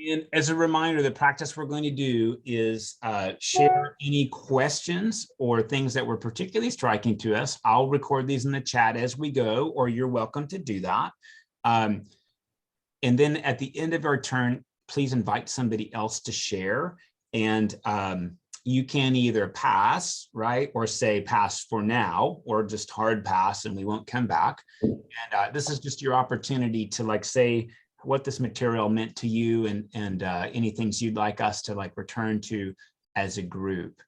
And as a reminder, the practice we're going to do is share any questions or things that were particularly striking to us. I'll record these in the chat as we go, or you're welcome to do that. And then at the end of our turn, please invite somebody else to share. And you can either pass, right, or say pass for now, or just hard pass and we won't come back. And this is just your opportunity to like say what this material meant to you and any things you'd like us to like return to as a group.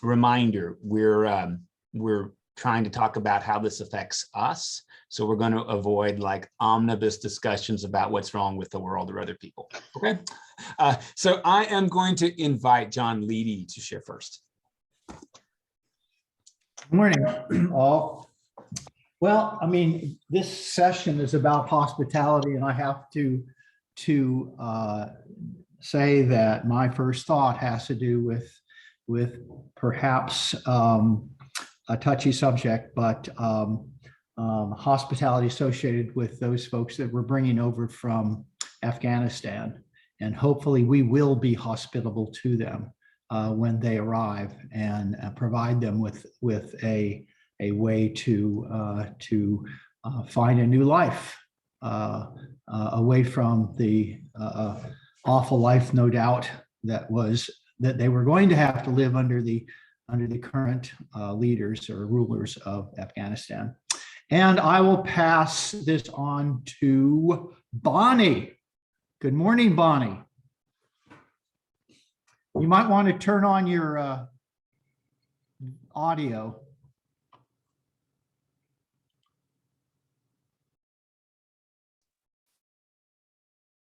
Reminder, we're trying to talk about how this affects us. So we're going to avoid like omnibus discussions about what's wrong with the world or other people. Okay. So I am going to invite John Leedy to share first. Good morning, all. Well, I mean, this session is about hospitality, and I have to say that my first thought has to do with perhaps a touchy subject, but hospitality associated with those folks that we're bringing over from Afghanistan, and hopefully we will be hospitable to them when they arrive, and provide them with a way to find a new life away from the awful life, no doubt, that they were going to have to live under the current leaders or rulers of Afghanistan. And I will pass this on to Bonnie. Good morning, Bonnie. You might want to turn on your audio.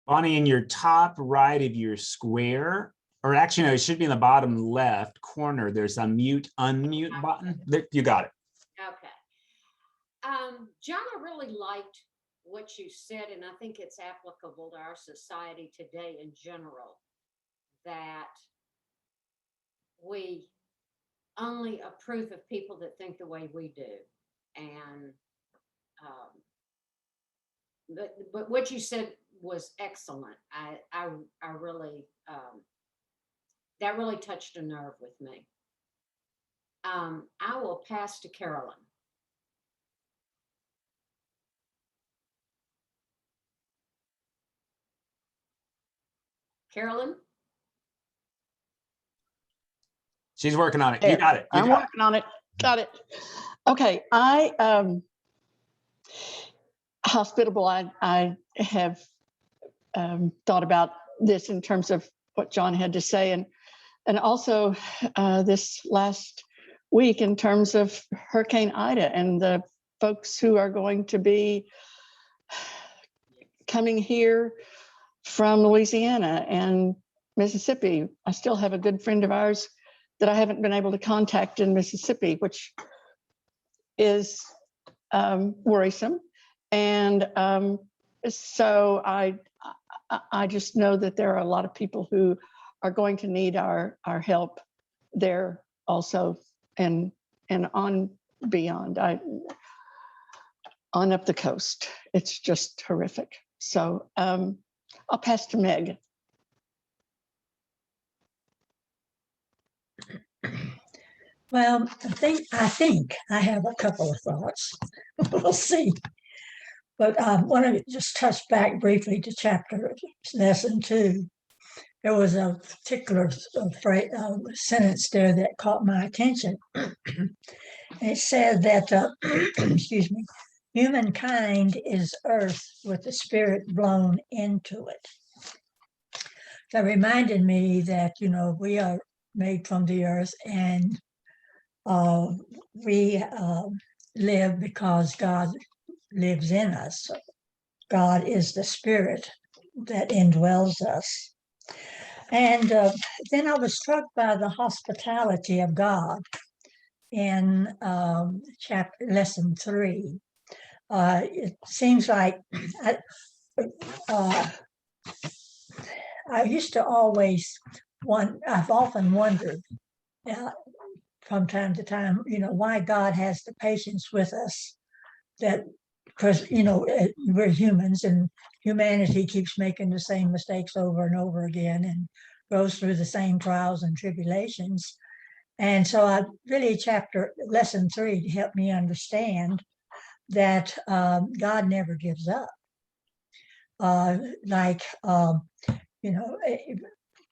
Bonnie, in your top right of your square, or actually, no, it should be in the bottom left corner. There's a mute, unmute button. There, you got it. Okay. John, I really liked what you said, and I think it's applicable to our society today in general, that we only approve of people that think the way we do. And but what you said was excellent. I really that really touched a nerve with me. I will pass to Carolyn. Carolyn? She's working on it. There. You got it. I'm working on it. Got it. Okay. Hospitable. I have thought about this in terms of what John had to say, and also this last week in terms of Hurricane Ida and the folks who are going to be coming here from Louisiana and Mississippi. I still have a good friend of ours that I haven't been able to contact in Mississippi, which is worrisome. And so I just know that there are a lot of people who are going to need our help there also, and on beyond, on up the coast. It's just horrific. So I'll pass to Meg. Well, I think I have a couple of thoughts. We'll see. But I want to just touch back briefly to lesson 2. There was a particular sentence there that caught my attention. It said that, excuse me, humankind is earth with the spirit blown into it. That reminded me that, we are made from the earth, and we live because God lives in us. God is the spirit that indwells us. And then I was struck by the hospitality of God in lesson 3. It seems like I used to always I've often wondered from time to time, why God has the patience with us, that because, we're humans and humanity keeps making the same mistakes over and over again and goes through the same trials and tribulations. And so I really lesson 3 helped me understand that God never gives up.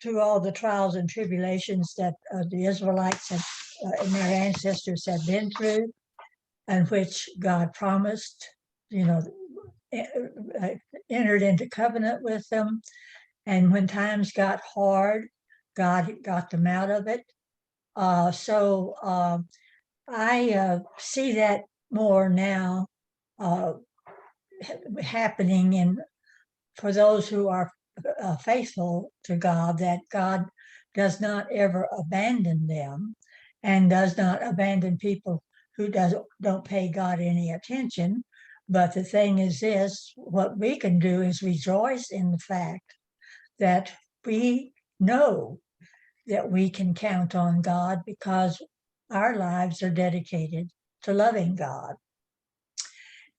Through all the trials and tribulations that the Israelites have, and their ancestors have been through, and which God promised, entered into covenant with them. And when times got hard, God got them out of it. So I see that more now happening for those who are faithful to God, that God does not ever abandon them and does not abandon people who don't pay God any attention. But the thing is this, what we can do is rejoice in the fact that we know that we can count on God because our lives are dedicated to loving God.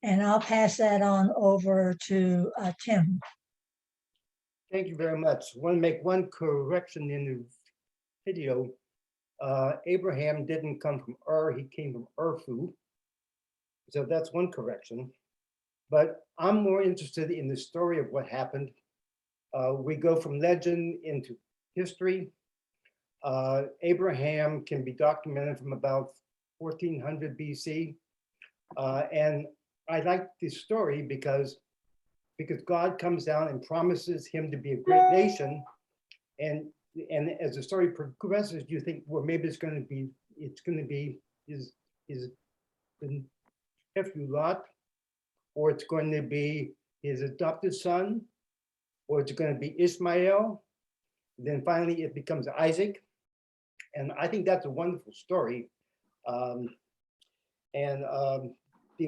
And I'll pass that on over to Tim. Thank you very much. I want to make one correction in the video. Abraham didn't come from Ur, he came from Urfu. So that's one correction. But I'm more interested in the story of what happened. We go from legend into history. Abraham can be documented from about 1400 BC. And I like this story because God comes down and promises him to be a great nation. And as the story progresses, you think, well, maybe it's going to be his nephew Lot, or it's going to be his adopted son, or it's going to be Ishmael. Then finally it becomes Isaac. And I think that's a wonderful story. The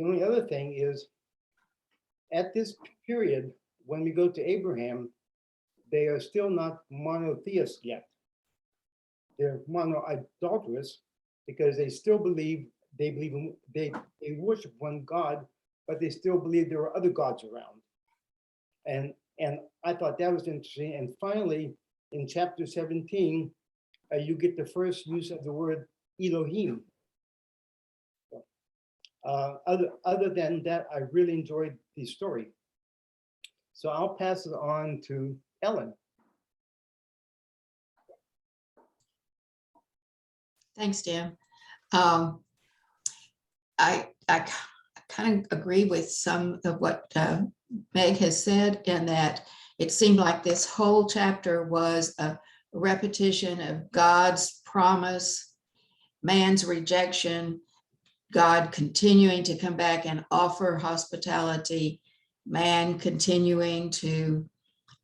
only other thing is, at this period, when we go to Abraham, they are still not monotheists yet. They're mono-idolatrous because they still believe, they worship one God, but they still believe there are other gods around. And I thought that was interesting. And finally, in chapter 17, you get the first use of the word Elohim. Other than that, I really enjoyed the story. So I'll pass it on to Ellen. Thanks, Dan. I kind of agree with some of what Meg has said, in that it seemed like this whole chapter was a repetition of God's promise, man's rejection, God continuing to come back and offer hospitality, man continuing to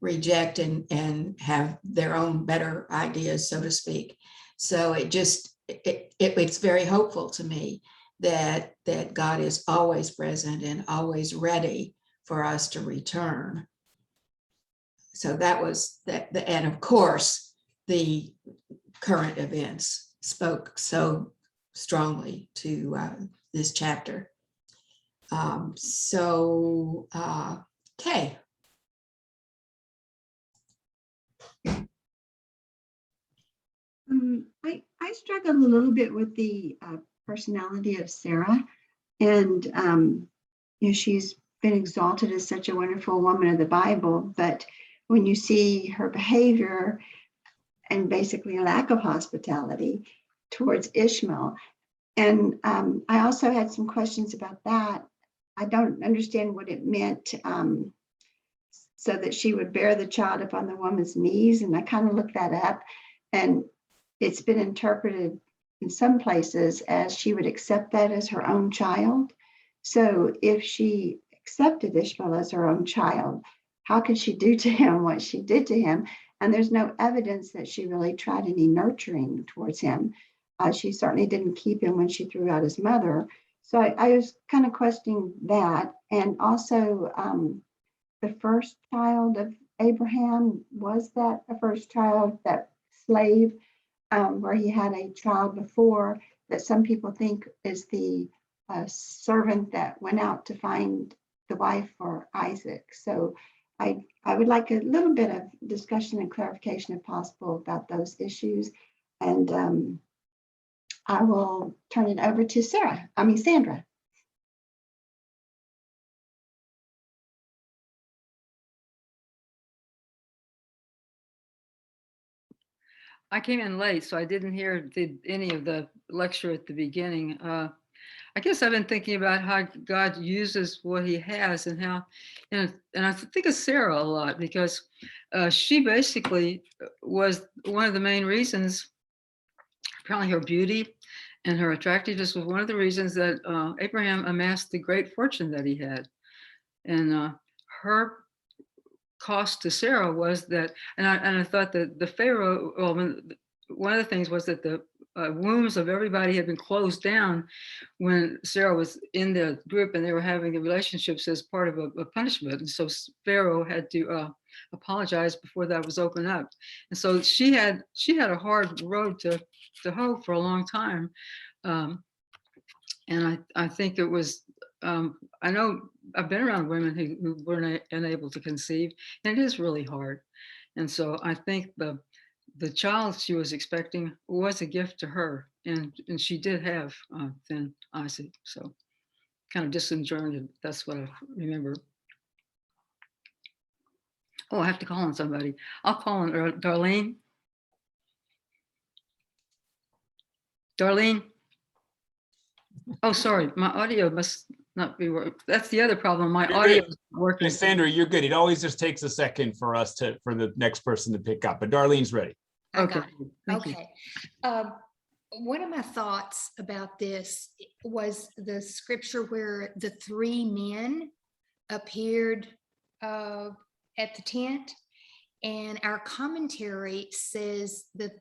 reject and have their own better ideas, so to speak. So it's very hopeful to me that God is always present and always ready for us to return. So that was that, and of course, the current events spoke so strongly to this chapter. Okay. I struggled a little bit with the personality of Sarah, and she's been exalted as such a wonderful woman of the Bible, but when you see her behavior and basically a lack of hospitality towards Ishmael, and I also had some questions about that. I don't understand what it meant, so that she would bear the child up on the woman's knees, and I kind of looked that up, and it's been interpreted in some places as she would accept that as her own child. So if she accepted Ishmael as her own child, how could she do to him what she did to him? And there's no evidence that she really tried any nurturing towards him. She certainly didn't keep him when she threw out his mother. So I was kind of questioning that. And also the first child of Abraham, was that a first child, that slave, where he had a child before, that some people think is the servant that went out to find the wife for Isaac. So I would like a little bit of discussion and clarification if possible about those issues. And I will turn it over to Sandra. I came in late, so I didn't hear any of the lecture at the beginning. I guess I've been thinking about how God uses what he has and how, and I think of Sarah a lot because she basically was one of the main reasons, apparently her beauty and her attractiveness was one of the reasons that Abraham amassed the great fortune that he had. And her cost to Sarah was that, and I thought that the Pharaoh, well, one of the things was that the wombs of everybody had been closed down when Sarah was in the group and they were having the relationships as part of a punishment. And so Pharaoh had to apologize before that was opened up. And so she had a hard road to hoe for a long time. And I think it was, I know I've been around women who weren't unable to conceive, and it is really hard. And so I think the child she was expecting was a gift to her, and she did have then Isaac. So kind of disjointed. That's what I remember. Oh, I have to call on somebody. I'll call on Darlene. Darlene. Oh, sorry, my audio must not be working. That's the other problem. My audio is working. Hey, Sandra, you're good. It always just takes a second for the next person to pick up, but Darlene's ready. Okay. Okay. One of my thoughts about this was the scripture where the three men appeared at the tent, and our commentary says that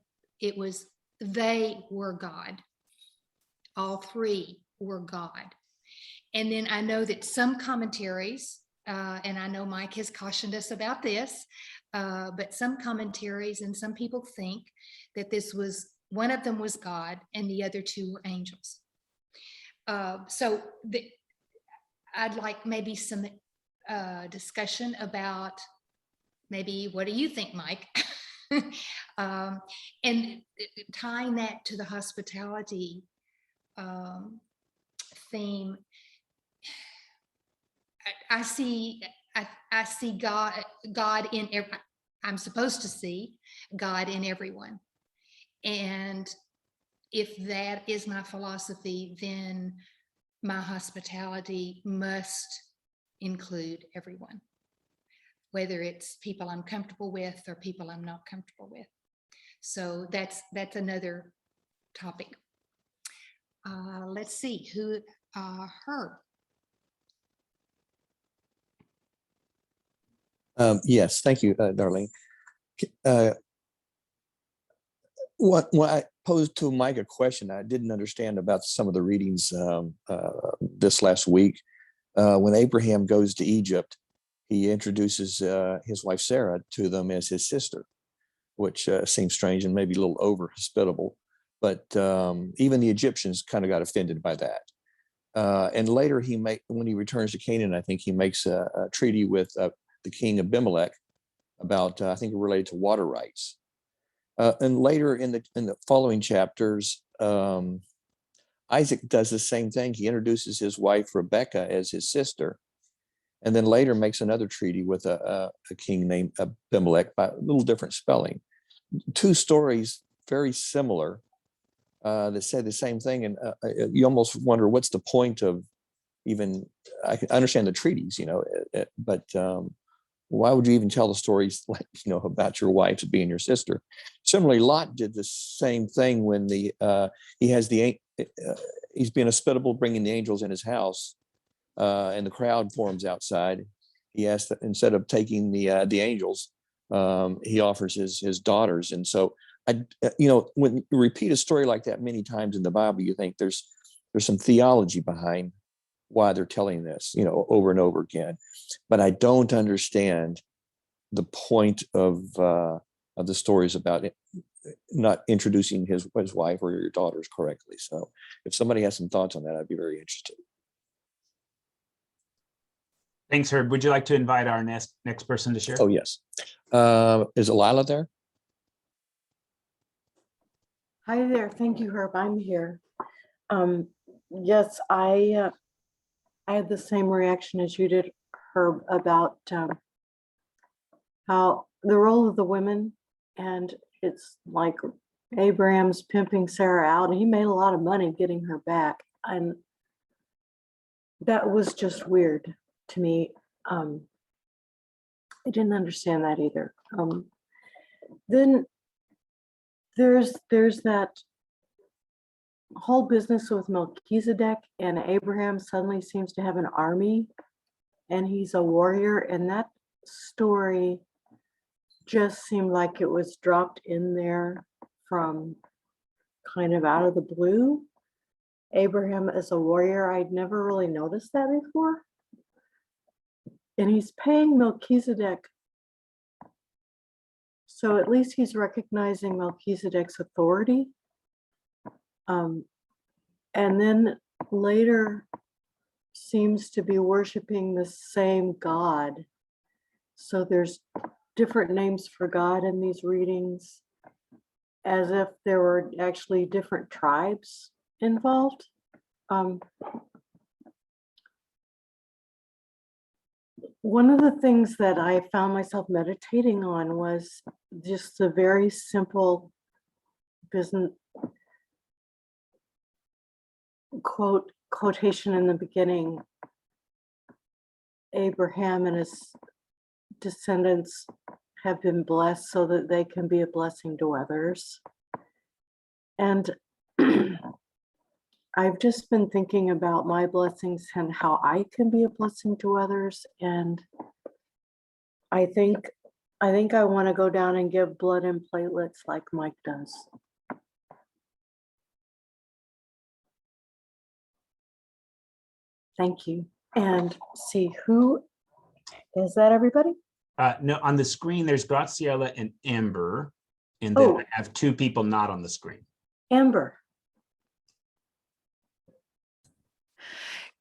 they were God. All three were God. And then I know that some commentaries, and I know Mike has cautioned us about this, but some commentaries and some people think that one of them was God and the other two were angels. So I'd like maybe some discussion about maybe, what do you think, Mike? And tying that to the hospitality theme, I see God in I'm supposed to see God in everyone. And if that is my philosophy, then my hospitality must include everyone, whether it's people I'm comfortable with or people I'm not comfortable with. So that's another topic. Let's see who Herb. Yes, thank you, Darlene. When I posed to Mike a question I didn't understand about some of the readings this last week. When Abraham goes to Egypt, he introduces his wife Sarah to them as his sister, which seems strange and maybe a little over hospitable. But even the Egyptians kind of got offended by that. And later when he returns to Canaan, I think he makes a treaty with the king Abimelech about, I think, related to water rights. And later in the following chapters, Isaac does the same thing. He introduces his wife Rebecca as his sister, and then later makes another treaty with a king named Abimelech by a little different spelling. Two stories very similar that say the same thing, and you almost wonder what's the point of even. I can understand the treaties, but why would you even tell the stories like about your wife being your sister? Similarly, Lot did the same thing when he's being hospitable, bringing the angels in his house, and the crowd forms outside. He asked that instead of taking the angels, he offers his daughters. And so when you repeat a story like that many times in the Bible, you think there's some theology behind why they're telling this, over and over again. But I don't understand the point of the stories about it, not introducing his wife or your daughters correctly. So if somebody has some thoughts on that, I'd be very interested. Thanks, Herb. Would you like to invite our next person to share? Oh, yes. Is Lila there? Hi there. Thank you, Herb. I'm here. Yes, I had the same reaction as you did, Herb, about how the role of the women, and it's like Abraham's pimping Sarah out, and he made a lot of money getting her back, and that was just weird to me. I didn't understand that either. Then there's that whole business with Melchizedek, and Abraham suddenly seems to have an army and he's a warrior, and that story just seemed like it was dropped in there from kind of out of the blue. Abraham as a warrior, I'd never really noticed that before. And he's paying Melchizedek, so at least he's recognizing Melchizedek's authority. And then later seems to be worshiping the same God. So there's different names for God in these readings, as if there were actually different tribes involved. One of the things that I found myself meditating on was just the very simple business quotation in the beginning. Abraham and his descendants have been blessed so that they can be a blessing to others. And I've just been thinking about my blessings and how I can be a blessing to others. And I think I want to go down and give blood and platelets like Mike does. Thank you. And see, who is that, everybody? No, on the screen, there's Graciela and Amber. And then I have two people not on the screen. Amber.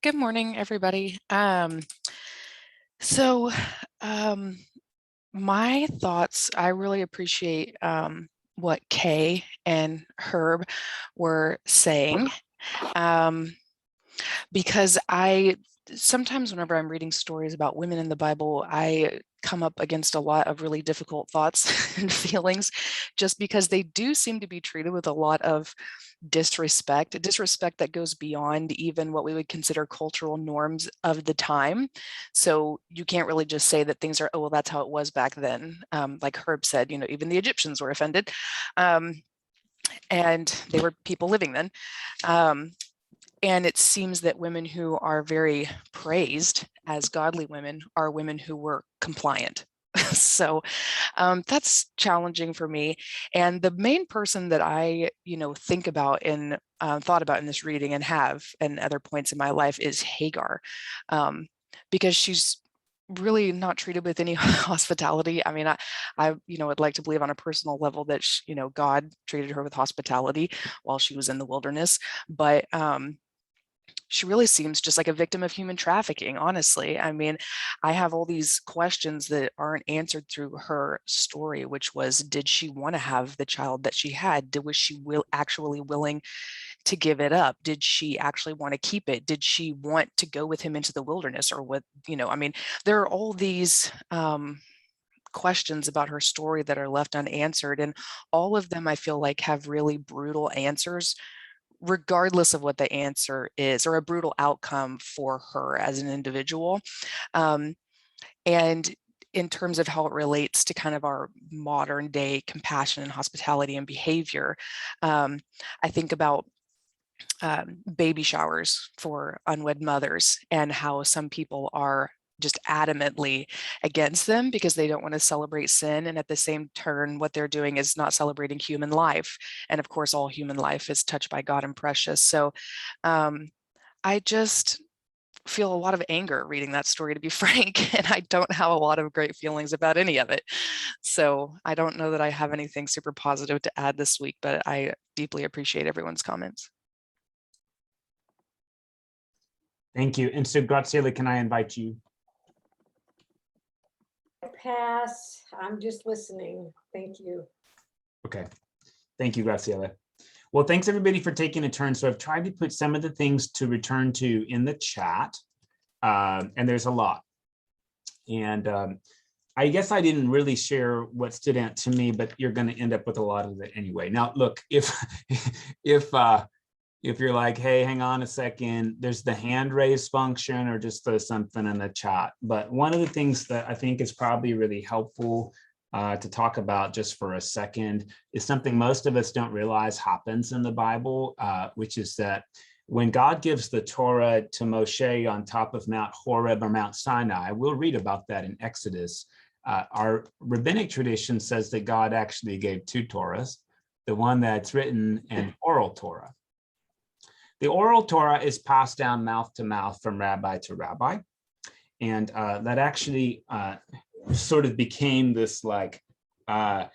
Good morning, everybody. My thoughts, I really appreciate what Kay and Herb were saying, because sometimes whenever I'm reading stories about women in the Bible, I come up against a lot of really difficult thoughts and feelings, just because they do seem to be treated with a lot of disrespect that goes beyond even what we would consider cultural norms of the time. So you can't really just say that things are, oh, well, that's how it was back then. Like Herb said, even the Egyptians were offended, and they were people living then. And it seems that women who are very praised as godly women are women who were compliant. So that's challenging for me. And the main person that I, think about and thought about in this reading and have and other points in my life is Hagar, because she's really not treated with any hospitality. I mean, I would like to believe on a personal level that, God treated her with hospitality while she was in the wilderness, but she really seems just like a victim of human trafficking, honestly. I mean, I have all these questions that aren't answered through her story, which was, did she want to have the child that she had? Was she actually willing to give it up? Did she actually want to keep it? Did she want to go with him into the wilderness? Or what, I mean, there are all these questions about her story that are left unanswered. And all of them, I feel like, have really brutal answers, regardless of what the answer is, or a brutal outcome for her as an individual. And in terms of how it relates to kind of our modern day compassion and hospitality and behavior, I think about baby showers for unwed mothers and how some people are just adamantly against them because they don't want to celebrate sin. And at the same turn, what they're doing is not celebrating human life. And of course, all human life is touched by God and precious. So I just feel a lot of anger reading that story, to be frank, and I don't have a lot of great feelings about any of it. So I don't know that I have anything super positive to add this week, but I deeply appreciate everyone's comments. Thank you. And so Graciela, can I invite you? pass. I'm just listening. Thank you. Okay. Thank you, Graciela. Well, thanks everybody for taking a turn. So I've tried to put some of the things to return to in the chat, and there's a lot. And I guess I didn't really share what stood out to me, but you're going to end up with a lot of it anyway. Now, look, if you're like, hey, hang on a second, there's the hand raise function, or just throw something in the chat. But one of the things that I think is probably really helpful to talk about just for a second is something most of us don't realize happens in the Bible, which is that when God gives the Torah to Moshe on top of Mount Horeb or Mount Sinai, we'll read about that in Exodus. Our rabbinic tradition says that God actually gave two Torahs, the one that's written and oral Torah. The oral Torah is passed down mouth to mouth from rabbi to rabbi. And that actually sort of became this like, there's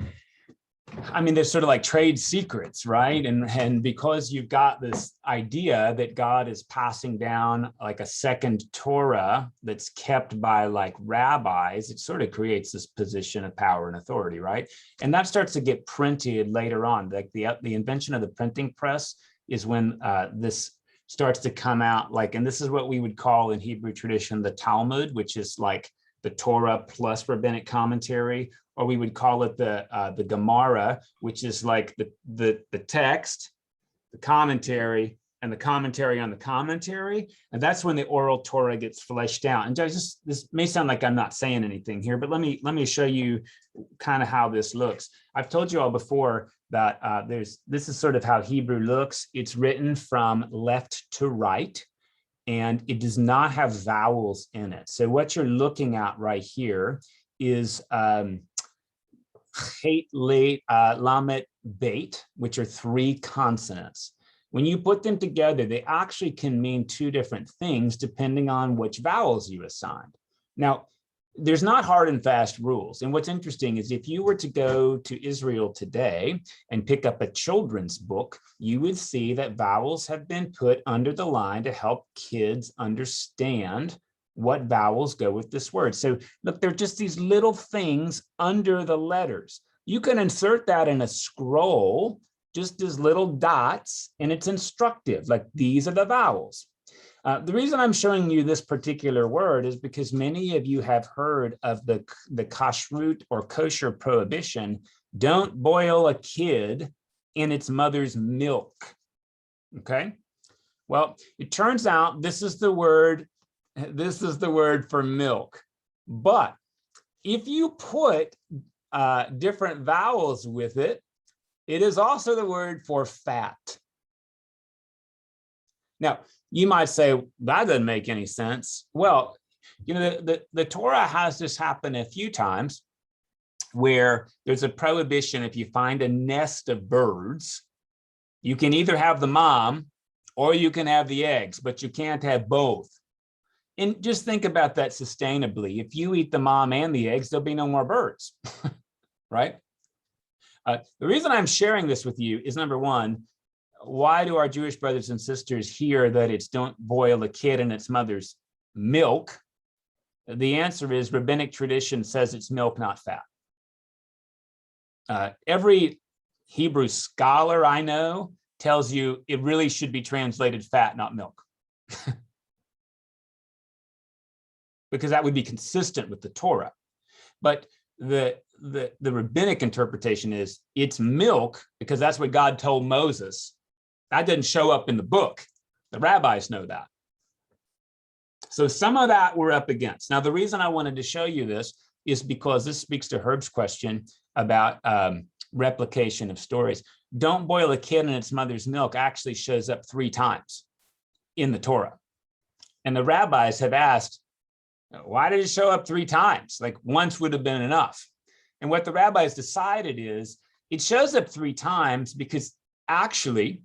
sort of like trade secrets, right? And because you've got this idea that God is passing down like a second Torah that's kept by like rabbis, it sort of creates this position of power and authority, right? And that starts to get printed later on. Like the invention of the printing press is when this starts to come out, like, and this is what we would call in Hebrew tradition the Talmud, which is like the Torah plus rabbinic commentary, or we would call it the Gemara, which is like the text, the commentary, and the commentary on the commentary. And that's when the oral Torah gets fleshed out. And this may sound like I'm not saying anything here, but let me show you kind of how this looks. I've told you all before that this is sort of how Hebrew looks. It's written from left to right, and it does not have vowels in it. So what you're looking at right here is Chet, Late, Lamet, Beit, which are three consonants. When you put them together, they actually can mean two different things depending on which vowels you assigned. Now, there's not hard and fast rules. And what's interesting is if you were to go to Israel today and pick up a children's book, you would see that vowels have been put under the line to help kids understand what vowels go with this word. So look, they're just these little things under the letters. You can insert that in a scroll, just as little dots, and it's instructive, like these are the vowels. The reason I'm showing you this particular word is because many of you have heard of the kashrut or kosher prohibition. Don't boil a kid in its mother's milk, okay? Well, it turns out this is the word for milk. But if you put different vowels with it, it is also the word for fat. Now, you might say, that doesn't make any sense. Well, you know, the Torah has this happen a few times where there's a prohibition. If you find a nest of birds, you can either have the mom or you can have the eggs, but you can't have both. And just think about that sustainably. If you eat the mom and the eggs, there'll be no more birds, right? The reason I'm sharing this with you is, number one, why do our Jewish brothers and sisters hear that it's don't boil a kid in its mother's milk? The answer is rabbinic tradition says it's milk, not fat. Every Hebrew scholar I know tells you it really should be translated fat, not milk. Because that would be consistent with the Torah. But the rabbinic interpretation is it's milk because that's what God told Moses. That didn't show up in the book. The rabbis know that. So some of that we're up against. Now, the reason I wanted to show you this is because this speaks to Herb's question about replication of stories. Don't boil a kid in its mother's milk actually shows up 3 times in the Torah. And the rabbis have asked, why did it show up 3 times? Like once would have been enough. And what the rabbis decided is it shows up 3 times because actually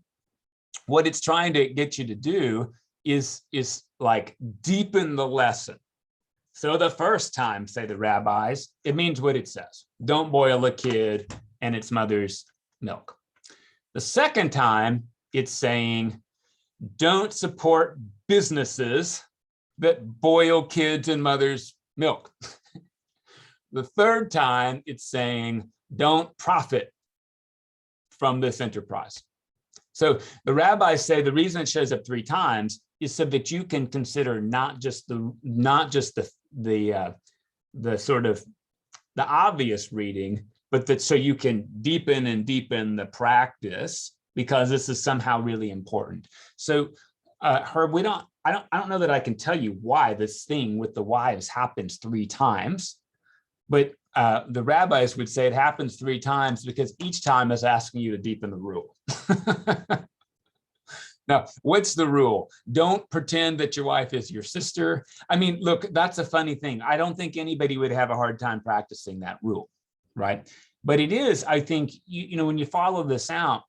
what it's trying to get you to do is like deepen the lesson. So the first time, say the rabbis, it means what it says. Don't boil a kid in its mother's milk. The second time, it's saying, don't support businesses that boil kids in mother's milk. The third time, it's saying, don't profit from this enterprise. So the rabbis say the reason it shows up 3 times is so that you can consider not just the sort of the obvious reading, but that so you can deepen and deepen the practice, because this is somehow really important. So Herb, I don't know that I can tell you why this thing with the wives happens 3 times, but the rabbis would say it happens 3 times because each time is asking you to deepen the rule. Now, what's the rule? Don't pretend that your wife is your sister. I mean, look, that's a funny thing. I don't think anybody would have a hard time practicing that rule, right? But it is, I think, you know, when you follow this out,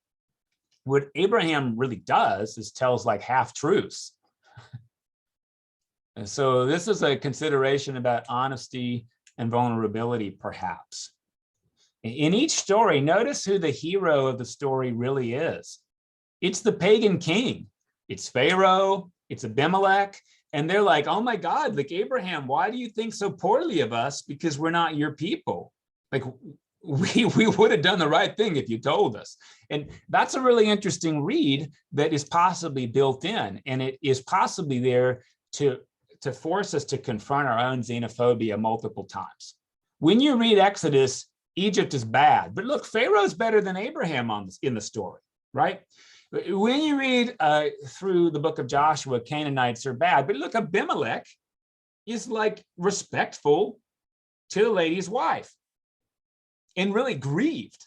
what Abraham really does is tells like half truths. And so this is a consideration about honesty and vulnerability, perhaps. In each story, notice who the hero of the story really is. It's the pagan king. It's Pharaoh, it's Abimelech, and they're like, oh my God, like Abraham, why do you think so poorly of us? Because we're not your people. Like we would have done the right thing if you told us. And that's a really interesting read that is possibly built in, and it is possibly there to force us to confront our own xenophobia multiple times. When you read Exodus, Egypt is bad, but look, Pharaoh's better than Abraham in the story, right? When you read through the book of Joshua, Canaanites are bad, but look, Abimelech is like respectful to the lady's wife and really grieved.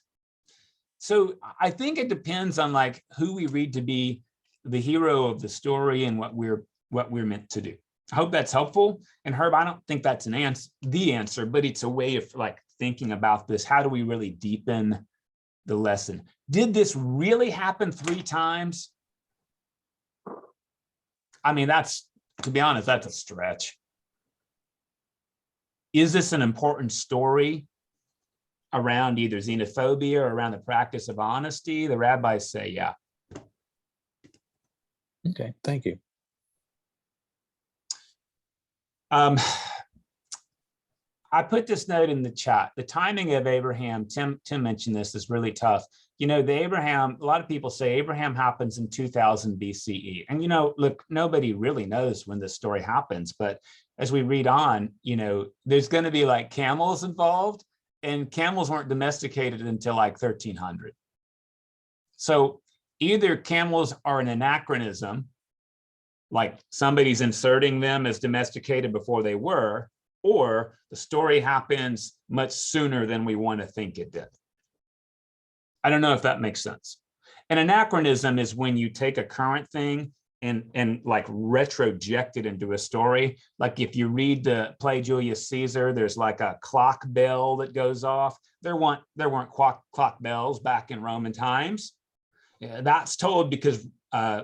So I think it depends on like who we read to be the hero of the story and what we're meant to do. I hope that's helpful. And Herb, I don't think that's the answer, but it's a way of like thinking about this. How do we really deepen the lesson? Did this really happen 3 times? I mean, to be honest, that's a stretch. Is this an important story around either xenophobia or around the practice of honesty? The rabbis say, yeah. Okay, thank you. I put this note in the chat. The timing of Abraham, Tim mentioned this, is really tough. You know, a lot of people say Abraham happens in 2000 BCE. And, you know, look, nobody really knows when this story happens. But as we read on, you know, there's going to be like camels involved, and camels weren't domesticated until like 1300. So either camels are an anachronism, like somebody's inserting them as domesticated before they were, or the story happens much sooner than we want to think it did. I don't know if that makes sense. An anachronism is when you take a current thing and like retroject it into a story. Like if you read the play Julius Caesar, there's like a clock bell that goes off. There weren't clock bells back in Roman times. That's told because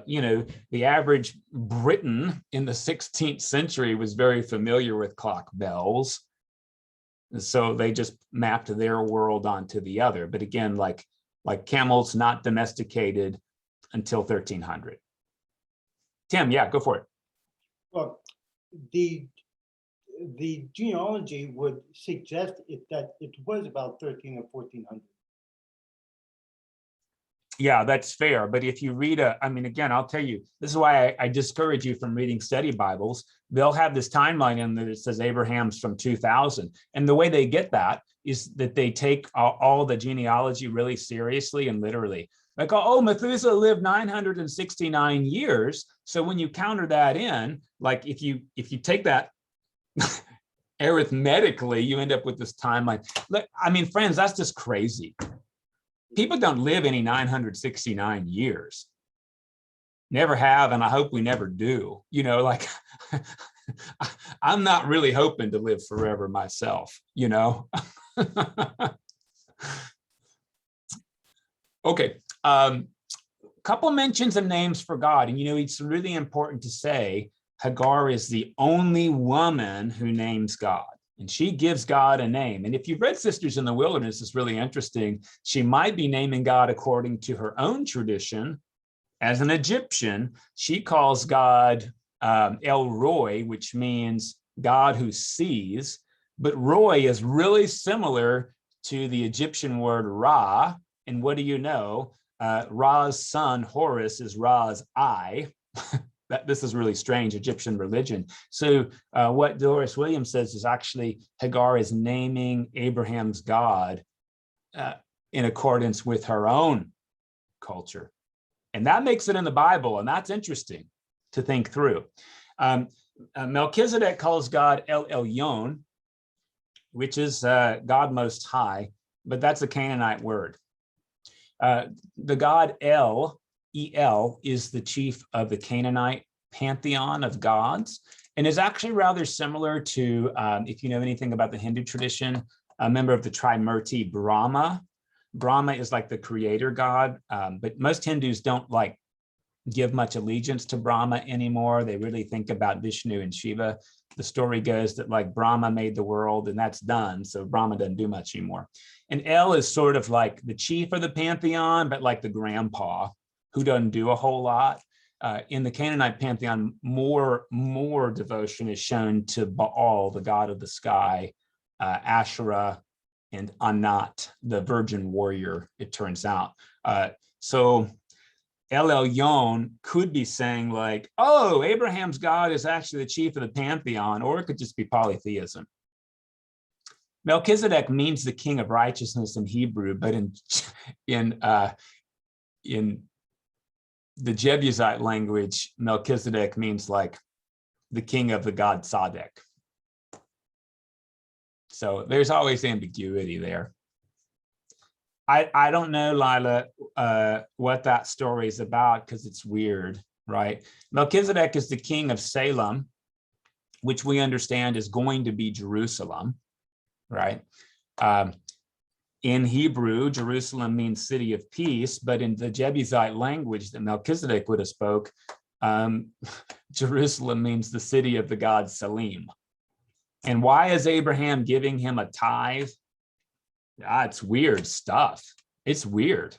you know, the average Briton in the 16th century was very familiar with clock bells. And so they just mapped their world onto the other. But again, like camels not domesticated until 1300. Tim, yeah, go for it. Well, the genealogy would suggest that it was about 13 or 1400. Yeah, that's fair. But if you read I mean, again, I'll tell you, this is why I discourage you from reading study Bibles. They'll have this timeline in there that says Abraham's from 2000. And the way they get that is that they take all the genealogy really seriously and literally. Like, oh, Methuselah lived 969 years. So when you counter that in, like if you take that arithmetically, you end up with this timeline. Look, I mean, friends, that's just crazy. People don't live any 969 years. Never have, and I hope we never do. You know, like I'm not really hoping to live forever myself, you know. Okay, couple mentions of names for God. And, you know, it's really important to say Hagar is the only woman who names God. And she gives God a name. And if you've read Sisters in the Wilderness, it's really interesting. She might be naming God according to her own tradition. As an Egyptian, she calls God El Roi, which means God who sees. But Roy is really similar to the Egyptian word Ra. And what do you know? Ra's son, Horus, is Ra's eye. This is really strange Egyptian religion. So what Doris Williams says is actually Hagar is naming Abraham's God in accordance with her own culture. And that makes it in the Bible, and that's interesting to think through. Melchizedek calls God El Elyon, which is God Most High, but that's a Canaanite word. The god El, El, is the chief of the Canaanite pantheon of gods, and is actually rather similar to, if you know anything about the Hindu tradition, a member of the Trimurti, Brahma. Brahma is like the creator god, but most Hindus don't like give much allegiance to Brahma anymore. They really think about Vishnu and Shiva. The story goes that like Brahma made the world and that's done. So Brahma doesn't do much anymore. And El is sort of like the chief of the pantheon, but like the grandpa who doesn't do a whole lot. In the Canaanite pantheon, more devotion is shown to Baal, the god of the sky, Asherah, and Anat, the virgin warrior, it turns out. So El Elyon could be saying like, oh, Abraham's God is actually the chief of the pantheon, or it could just be polytheism. Melchizedek means the king of righteousness in Hebrew, but in the Jebusite language, Melchizedek means like the king of the god Sadek. So there's always ambiguity there. I don't know, Lila, what that story is about because it's weird, right? Melchizedek is the king of Salem, which we understand is going to be Jerusalem, right? In Hebrew, Jerusalem means city of peace, but in the Jebusite language that Melchizedek would have spoke, Jerusalem means the city of the god Salim. And why is Abraham giving him a tithe? It's weird stuff. It's weird.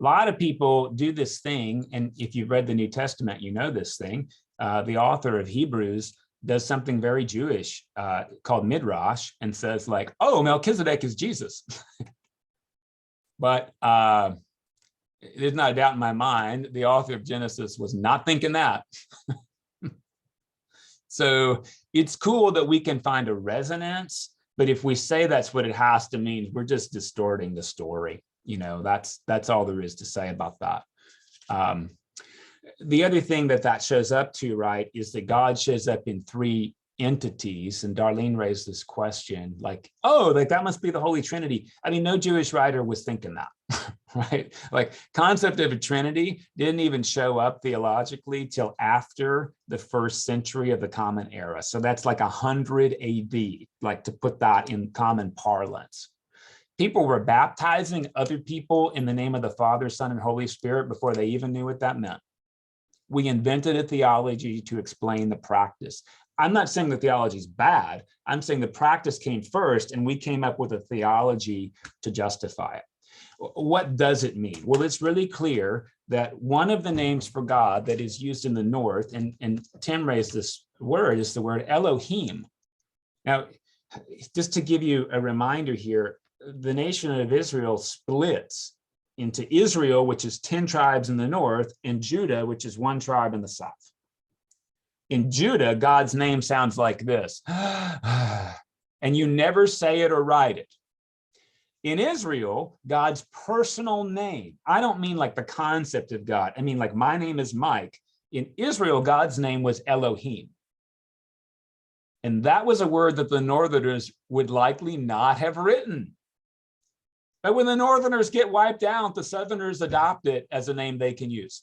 A lot of people do this thing, and if you've read the New Testament, you know this thing. The author of Hebrews does something very Jewish called Midrash and says like, oh, Melchizedek is Jesus. But there's not a doubt in my mind, the author of Genesis was not thinking that. So it's cool that we can find a resonance, but if we say that's what it has to mean, we're just distorting the story. You know, that's all there is to say about that. The other thing that shows up to, right, is that God shows up in three entities. And Darlene raised this question, like, oh, like that must be the Holy Trinity. I mean, no Jewish writer was thinking that, right? Like concept of a Trinity didn't even show up theologically till after the 1st century of the Common Era. So that's like 100 AD, like to put that in common parlance. People were baptizing other people in the name of the Father, Son, and Holy Spirit before they even knew what that meant. We invented a theology to explain the practice. I'm not saying the theology is bad. I'm saying the practice came first and we came up with a theology to justify it. What does it mean? Well, it's really clear that one of the names for God that is used in the North, and Tim raised this word, is the word Elohim. Now, just to give you a reminder here, the nation of Israel splits into Israel, which is 10 tribes in the north, and Judah, which is 1 tribe in the south. In Judah, God's name sounds like this, and you never say it or write it. In Israel, God's personal name, I don't mean like the concept of God, I mean like my name is Mike. In Israel, God's name was Elohim. And that was a word that the Northerners would likely not have written. But when the Northerners get wiped out, the Southerners adopt it as a name they can use.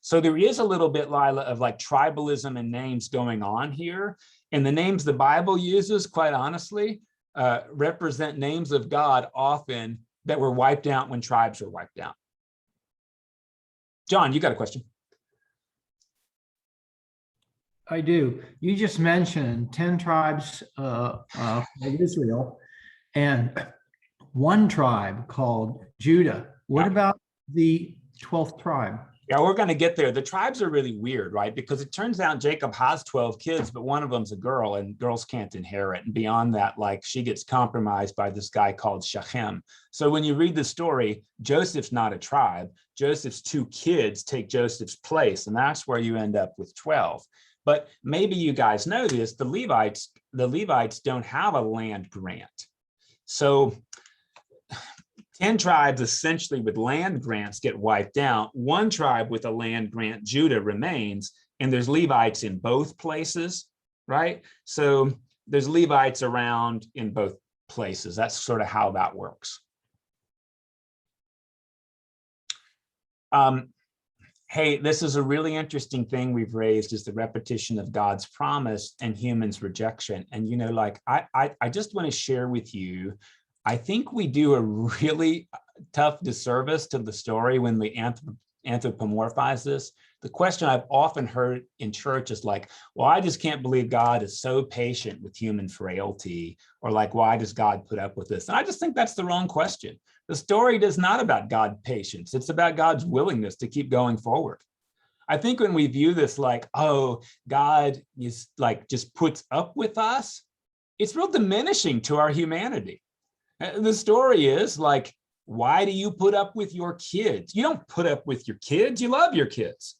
So there is a little bit, Lila, of like tribalism and names going on here. And the names the Bible uses, quite honestly, represent names of God often that were wiped out when tribes were wiped out. John, you got a question? I do. You just mentioned 10 tribes of Israel and 1 tribe called Judah. What about the 12th tribe? Yeah, we're going to get there. The tribes are really weird, right? Because it turns out Jacob has 12 kids, but one of them's a girl, and girls can't inherit. And beyond that, like, she gets compromised by this guy called Shechem. So when you read the story, Joseph's not a tribe. Joseph's 2 kids take Joseph's place, and that's where you end up with 12. But maybe you guys know this, the Levites don't have a land grant. So 10 tribes essentially with land grants get wiped out. 1 tribe with a land grant, Judah, remains, and there's Levites in both places, right? So there's Levites around in both places. That's sort of how that works. Hey, this is a really interesting thing we've raised, is the repetition of God's promise and humans' rejection. And, you know, like, I just want to share with you, I think we do a really tough disservice to the story when we anthropomorphize this. The question I've often heard in church is like, well, I just can't believe God is so patient with human frailty, or like, why does God put up with this? And I just think that's the wrong question. The story is not about God's patience. It's about God's willingness to keep going forward. I think when we view this like, oh, God is like just puts up with us, it's real diminishing to our humanity. The story is like, why do you put up with your kids? You don't put up with your kids, you love your kids.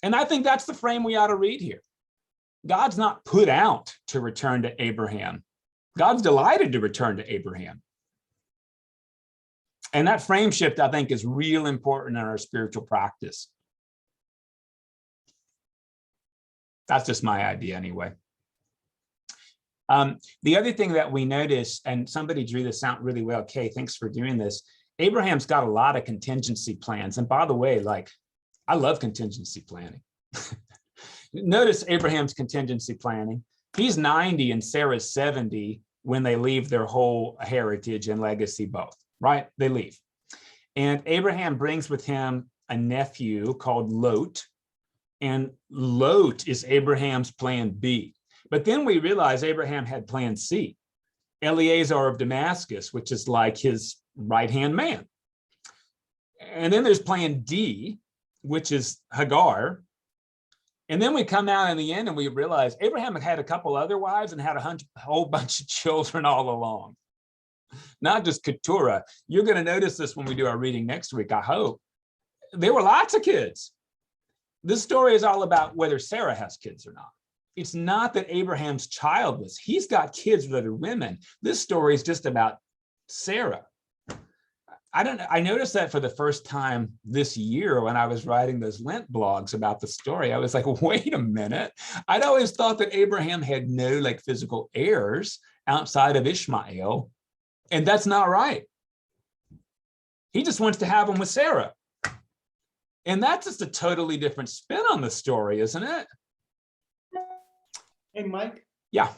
And I think that's the frame we ought to read here. God's not put out to return to Abraham. God's delighted to return to Abraham. And that frame shift, I think, is real important in our spiritual practice. That's just my idea anyway. The other thing that we notice, and somebody drew this out really well, Kay, thanks for doing this. Abraham's got a lot of contingency plans. And by the way, like, I love contingency planning. Notice Abraham's contingency planning. He's 90 and Sarah's 70 when they leave their whole heritage and legacy both, right? They leave. And Abraham brings with him a nephew called Lot. And Lot is Abraham's plan B. But then we realize Abraham had plan C, Eleazar of Damascus, which is like his right-hand man. And then there's plan D, which is Hagar. And then we come out in the end and we realize Abraham had a couple other wives and had a whole bunch of children all along. Not just Keturah. You're going to notice this when we do our reading next week, I hope. There were lots of kids. This story is all about whether Sarah has kids or not. It's not that Abraham's childless. He's got kids with other women. This story is just about Sarah. I noticed that for the first time this year when I was writing those Lent blogs about the story. I was like, wait a minute. I'd always thought that Abraham had no like physical heirs outside of Ishmael. And that's not right. He just wants to have them with Sarah. And that's just a totally different spin on the story, isn't it? Hey, Mike. Yeah.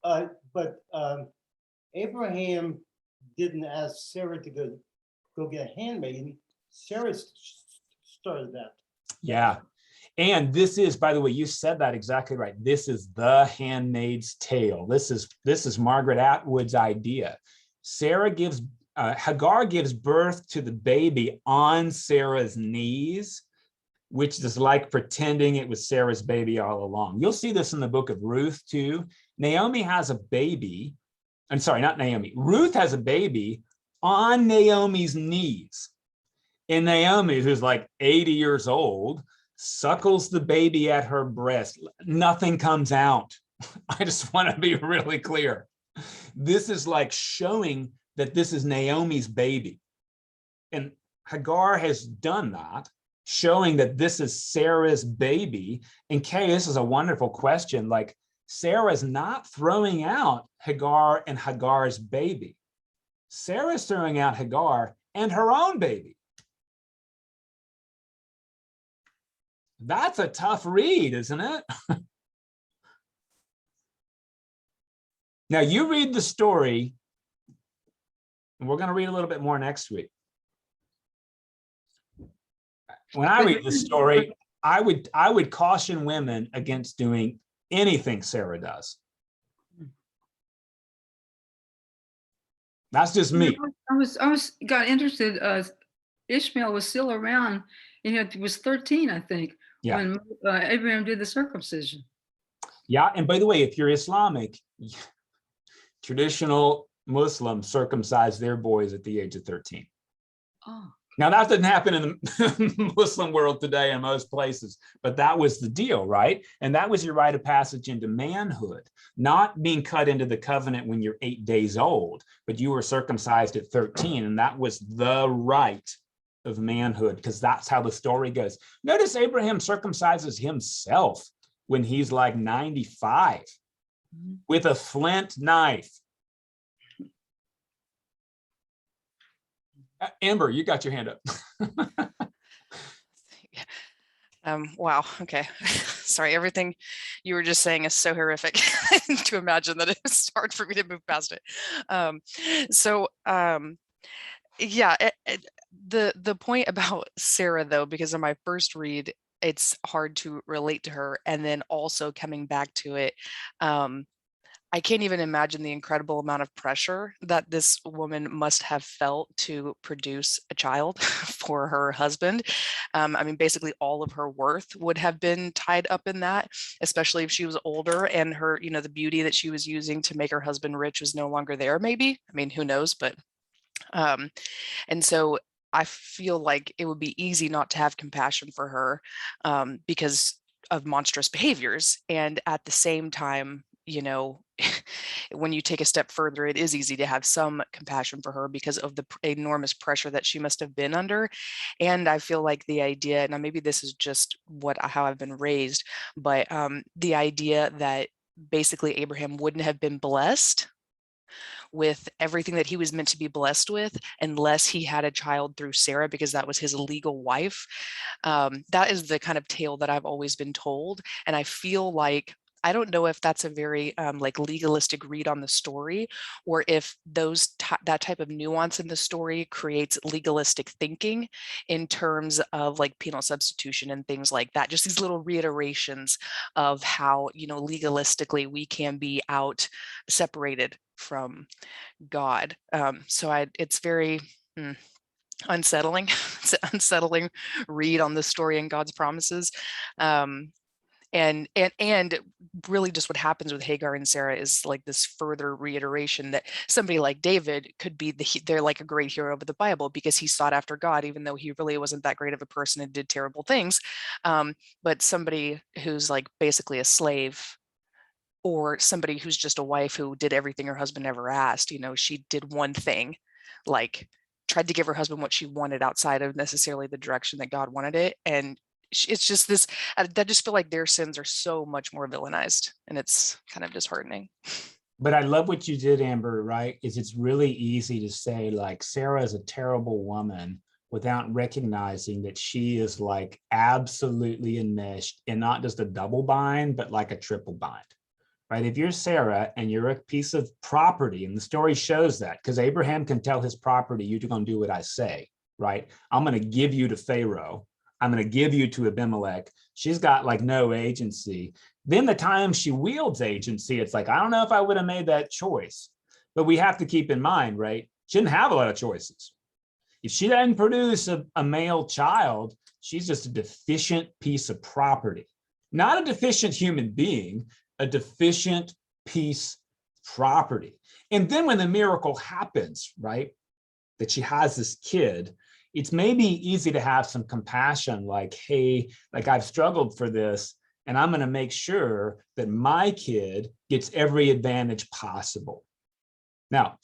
But Abraham didn't ask Sarah to go get a handmaiden. Sarah started that. Yeah. And this is, by the way, you said that exactly right. This is the Handmaid's Tale. This is Margaret Atwood's idea. Hagar gives birth to the baby on Sarah's knees, which is like pretending it was Sarah's baby all along. You'll see this in the book of Ruth too. Naomi has a baby. I'm sorry, not Naomi. Ruth has a baby on Naomi's knees. And Naomi, who's like 80 years old, suckles the baby at her breast. Nothing comes out. I just want to be really clear. This is like showing that this is Naomi's baby. And Hagar has done that, showing that this is Sarah's baby. And Kay, this is a wonderful question. Like, Sarah's not throwing out Hagar and Hagar's baby. Sarah's throwing out Hagar and her own baby. That's a tough read, isn't it? Now you read the story, and we're going to read a little bit more next week. When I read the story, I would caution women against doing anything Sarah does. That's just me. I got interested. Ishmael was still around He was 13, I think, Yeah. when Abraham did the circumcision. Yeah. And by the way, if you're Islamic, traditional Muslims circumcise their boys at the age of 13. Oh. Now, that doesn't happen in the Muslim world today in most places, but that was the deal, right? And that was your rite of passage into manhood, not being cut into the covenant when you're 8 days old, but you were circumcised at 13. And that was the rite of manhood, because that's how the story goes. Notice Abraham circumcises himself when he's like 95 with a flint knife. Amber, you got your hand up. Wow. Okay. Sorry. Everything you were just saying is so horrific to imagine that it's hard for me to move past it. Yeah, the point about Sarah, though, because in my first read, it's hard to relate to her. And then also coming back to it, I can't even imagine the incredible amount of pressure that this woman must have felt to produce a child for her husband. I mean, basically all of her worth would have been tied up in that, especially if she was older and her, the beauty that she was using to make her husband rich was no longer there, maybe. I mean, who knows? But, and so I feel like it would be easy not to have compassion for her because of monstrous behaviors. And at the same time, when you take a step further, it is easy to have some compassion for her because of the enormous pressure that she must have been under. And I feel like the idea, now maybe this is just how I've been raised, but the idea that basically Abraham wouldn't have been blessed with everything that he was meant to be blessed with unless he had a child through Sarah, because that was his legal wife. That is the kind of tale that I've always been told. And I feel like, I don't know if that's a very like legalistic read on the story, or if that type of nuance in the story creates legalistic thinking in terms of like penal substitution and things like that. Just these little reiterations of how, legalistically we can be out separated from God. It's very unsettling. It's an unsettling read on the story and God's promises. And really just what happens with Hagar and Sarah is like this further reiteration that somebody like David could be they're like a great hero of the Bible because he sought after God, even though he really wasn't that great of a person and did terrible things. But somebody who's like basically a slave, or somebody who's just a wife who did everything her husband ever asked, she did one thing, like tried to give her husband what she wanted outside of necessarily the direction that God wanted it. And it's just this, I just feel like their sins are so much more villainized, and it's kind of disheartening. But I love what you did, Amber, right? It's really easy to say like Sarah is a terrible woman without recognizing that she is like absolutely enmeshed in not just a double bind, but like a triple bind, right? If you're Sarah and you're a piece of property, and the story shows that, because Abraham can tell his property, you're going to do what I say, right? I'm going to give you to Pharaoh. I'm going to give you to Abimelech. She's got like no agency. Then the time she wields agency, it's like, I don't know if I would have made that choice. But we have to keep in mind, right? She didn't have a lot of choices. If she doesn't produce a male child, she's just a deficient piece of property. Not a deficient human being, a deficient piece of property. And then when the miracle happens, right, that she has this kid, it's maybe easy to have some compassion, like, hey, like I've struggled for this, and I'm going to make sure that my kid gets every advantage possible. Now,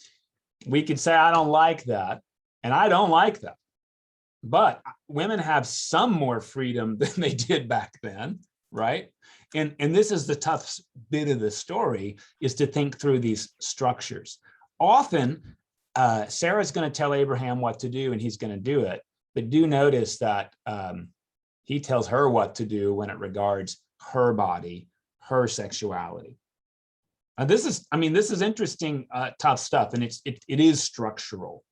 we could say, I don't like that, and I don't like that. But women have some more freedom than they did back then, right? And this is the tough bit of the story, is to think through these structures. Often, Sarah's going to tell Abraham what to do, and he's going to do it. But do notice that he tells her what to do when it regards her body, her sexuality. This is interesting, tough stuff, and it is structural.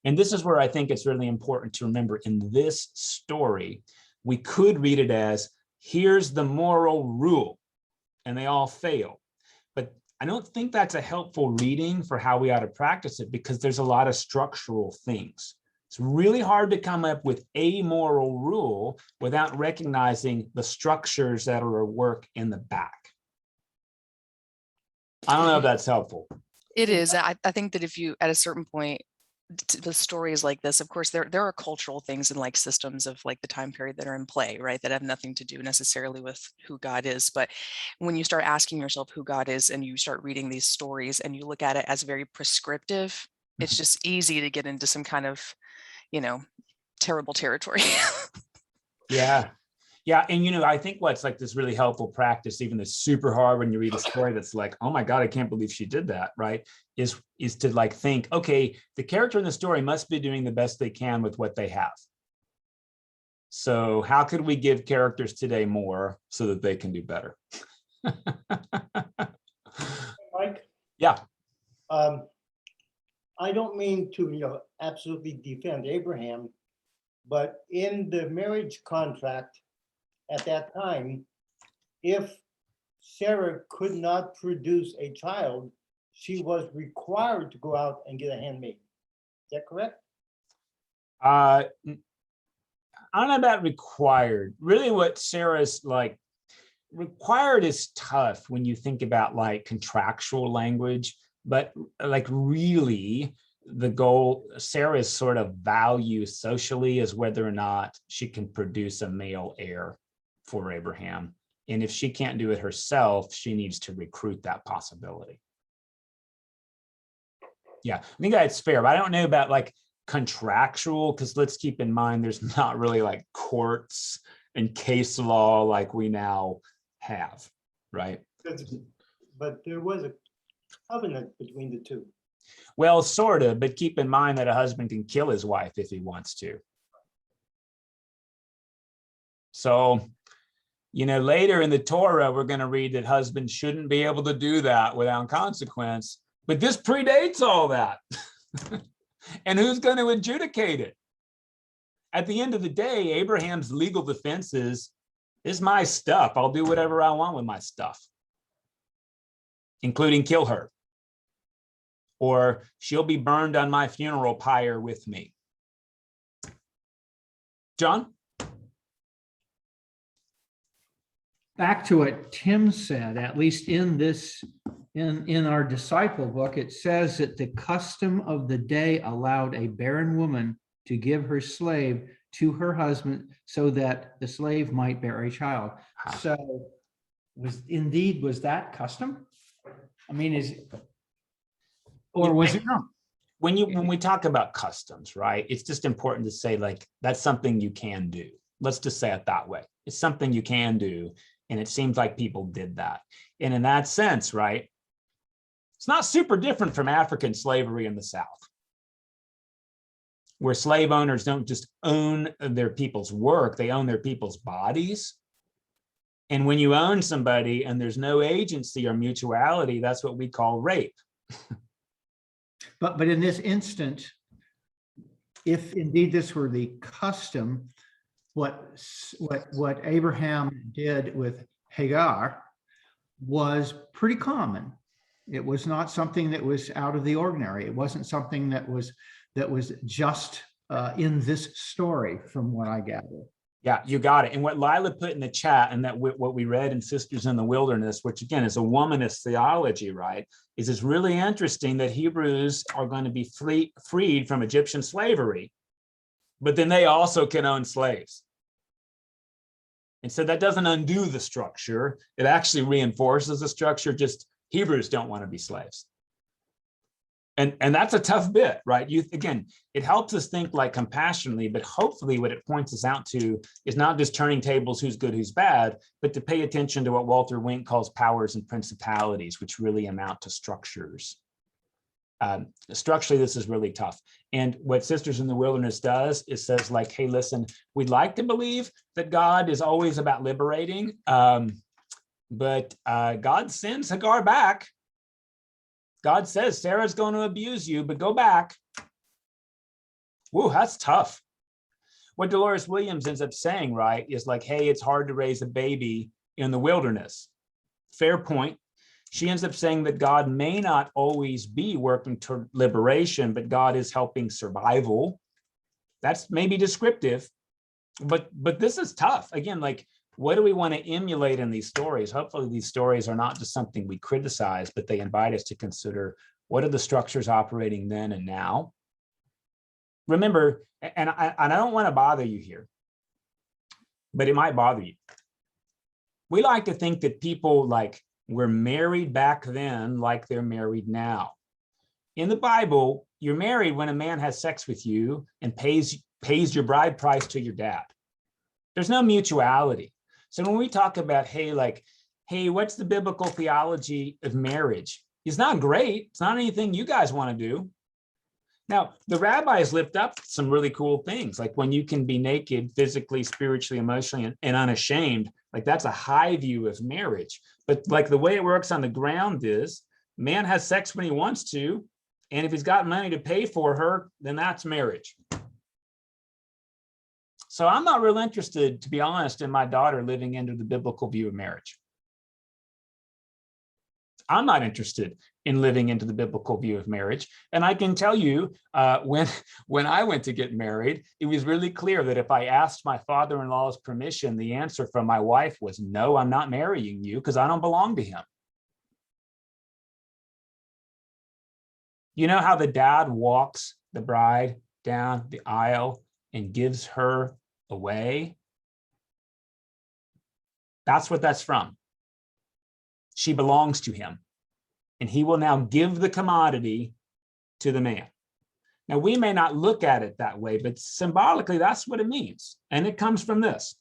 And this is where I think it's really important to remember in this story, we could read it as, here's the moral rule, and they all fail. But I don't think that's a helpful reading for how we ought to practice it, because there's a lot of structural things. It's really hard to come up with a moral rule without recognizing the structures that are at work in the back. I don't know if that's helpful. It is. I think that if you, at a certain point, the stories like this, of course, there are cultural things and like systems of like the time period that are in play, right? That have nothing to do necessarily with who God is. But when you start asking yourself who God is and you start reading these stories and you look at it as very prescriptive, it's just easy to get into some kind of, terrible territory. Yeah. Yeah. And, I think what's like this really helpful practice, even it's super hard when you read a story that's like, oh my God, I can't believe she did that, right? Is to like think, okay, the character in the story must be doing the best they can with what they have. So how could we give characters today more so that they can do better? Mike? Yeah. I don't mean to, absolutely defend Abraham, but in the marriage contract at that time, if Sarah could not produce a child, she was required to go out and get a handmaid. Is that correct? I don't know about required. Really what Sarah's like, required is tough when you think about like contractual language, but like really the goal, Sarah's sort of value socially is whether or not she can produce a male heir for Abraham. And if she can't do it herself, she needs to recruit that possibility. Yeah, I think that's fair, but I don't know about like contractual, because let's keep in mind there's not really like courts and case law like we now have, right? But there was a covenant between the two. Well, sort of, but keep in mind that a husband can kill his wife if he wants to. So, later in the Torah, we're going to read that husbands shouldn't be able to do that without consequence, but this predates all that. And who's going to adjudicate it? At the end of the day, Abraham's legal defense is my stuff. I'll do whatever I want with my stuff, including kill her. Or she'll be burned on my funeral pyre with me. John? Back to what Tim said, at least in this, in our disciple book, it says that the custom of the day allowed a barren woman to give her slave to her husband so that the slave might bear a child. So was that custom? I mean, or was it not? When we talk about customs, right, it's just important to say like, that's something you can do. Let's just say it that way. It's something you can do. And it seems like people did that. And in that sense, right, it's not super different from African slavery in the South, where slave owners don't just own their people's work, they own their people's bodies. And when you own somebody and there's no agency or mutuality, that's what we call rape. But in this instant, if indeed this were the custom, what Abraham did with Hagar was pretty common. It was not something that was out of the ordinary. It wasn't something that was just in this story, from what I gather. Yeah, you got it. And what Lila put in the chat, and that what we read in Sisters in the Wilderness, which again is a womanist theology, right, is it's really interesting that Hebrews are going to be freed from Egyptian slavery, but then they also can own slaves. And so that doesn't undo the structure. It actually reinforces the structure, just Hebrews don't want to be slaves. And that's a tough bit, right? Again, it helps us think like compassionately, but hopefully what it points us out to is not just turning tables, who's good, who's bad, but to pay attention to what Walter Wink calls powers and principalities, which really amount to structures. Structurally, this is really tough. And what Sisters in the Wilderness does is says like, hey, listen, we'd like to believe that God is always about liberating, but God sends Hagar back. God says, Sarah's going to abuse you, but go back. Whoa, that's tough. What Dolores Williams ends up saying, right, is like, hey, it's hard to raise a baby in the wilderness. Fair point. She ends up saying that God may not always be working toward liberation, but God is helping survival. That's maybe descriptive, but this is tough. Again, like, what do we want to emulate in these stories? Hopefully these stories are not just something we criticize, but they invite us to consider what are the structures operating then and now. Remember, and I don't want to bother you here, but it might bother you. We like to think that people like were married back then like they're married now. In the Bible, you're married when a man has sex with you and pays your bride price to your dad. There's no mutuality. So when we talk about, hey, what's the biblical theology of marriage? It's not great. It's not anything you guys want to do. Now, the rabbis lift up some really cool things, like when you can be naked physically, spiritually, emotionally, and unashamed, like that's a high view of marriage. But like the way it works on the ground is, man has sex when he wants to, and if he's got money to pay for her, then that's marriage. So I'm not real interested, to be honest, in my daughter living into the biblical view of marriage. I'm not interested in living into the biblical view of marriage. And I can tell you, when I went to get married, it was really clear that if I asked my father-in-law's permission, the answer from my wife was, no, I'm not marrying you because I don't belong to him. You know how the dad walks the bride down the aisle and gives her away? That's what that's from. She belongs to him, and he will now give the commodity to the man. Now, we may not look at it that way, but symbolically, that's what it means. And it comes from this.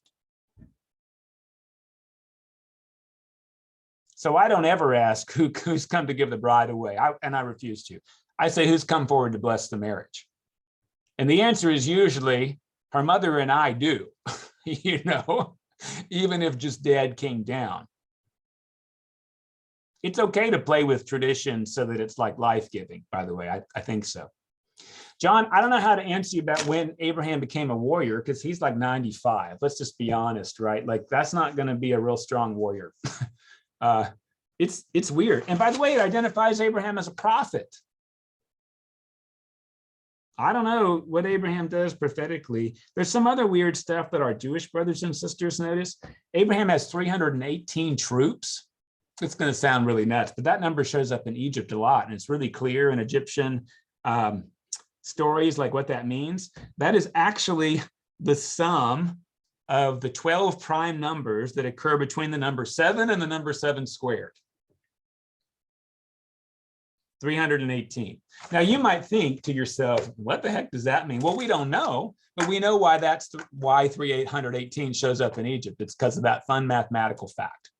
So I don't ever ask who's come to give the bride away, and I refuse to. I say, who's come forward to bless the marriage? And the answer is usually her mother and I do, you know, even if just dad came down. It's okay to play with tradition so that it's like life-giving, by the way. I think so. John, I don't know how to answer you about when Abraham became a warrior, because he's like 95. Let's just be honest, right? Like, that's not going to be a real strong warrior. It's weird. And by the way, it identifies Abraham as a prophet. I don't know what Abraham does prophetically. There's some other weird stuff that our Jewish brothers and sisters notice. Abraham has 318 troops. It's going to sound really nuts, but that number shows up in Egypt a lot, and it's really clear in Egyptian stories, like what that means. That is actually the sum of the 12 prime numbers that occur between the number 7 and the number 7 squared. 318. Now, you might think to yourself, what the heck does that mean? Well, we don't know, but we know why that's why 318 shows up in Egypt. It's because of that fun mathematical fact.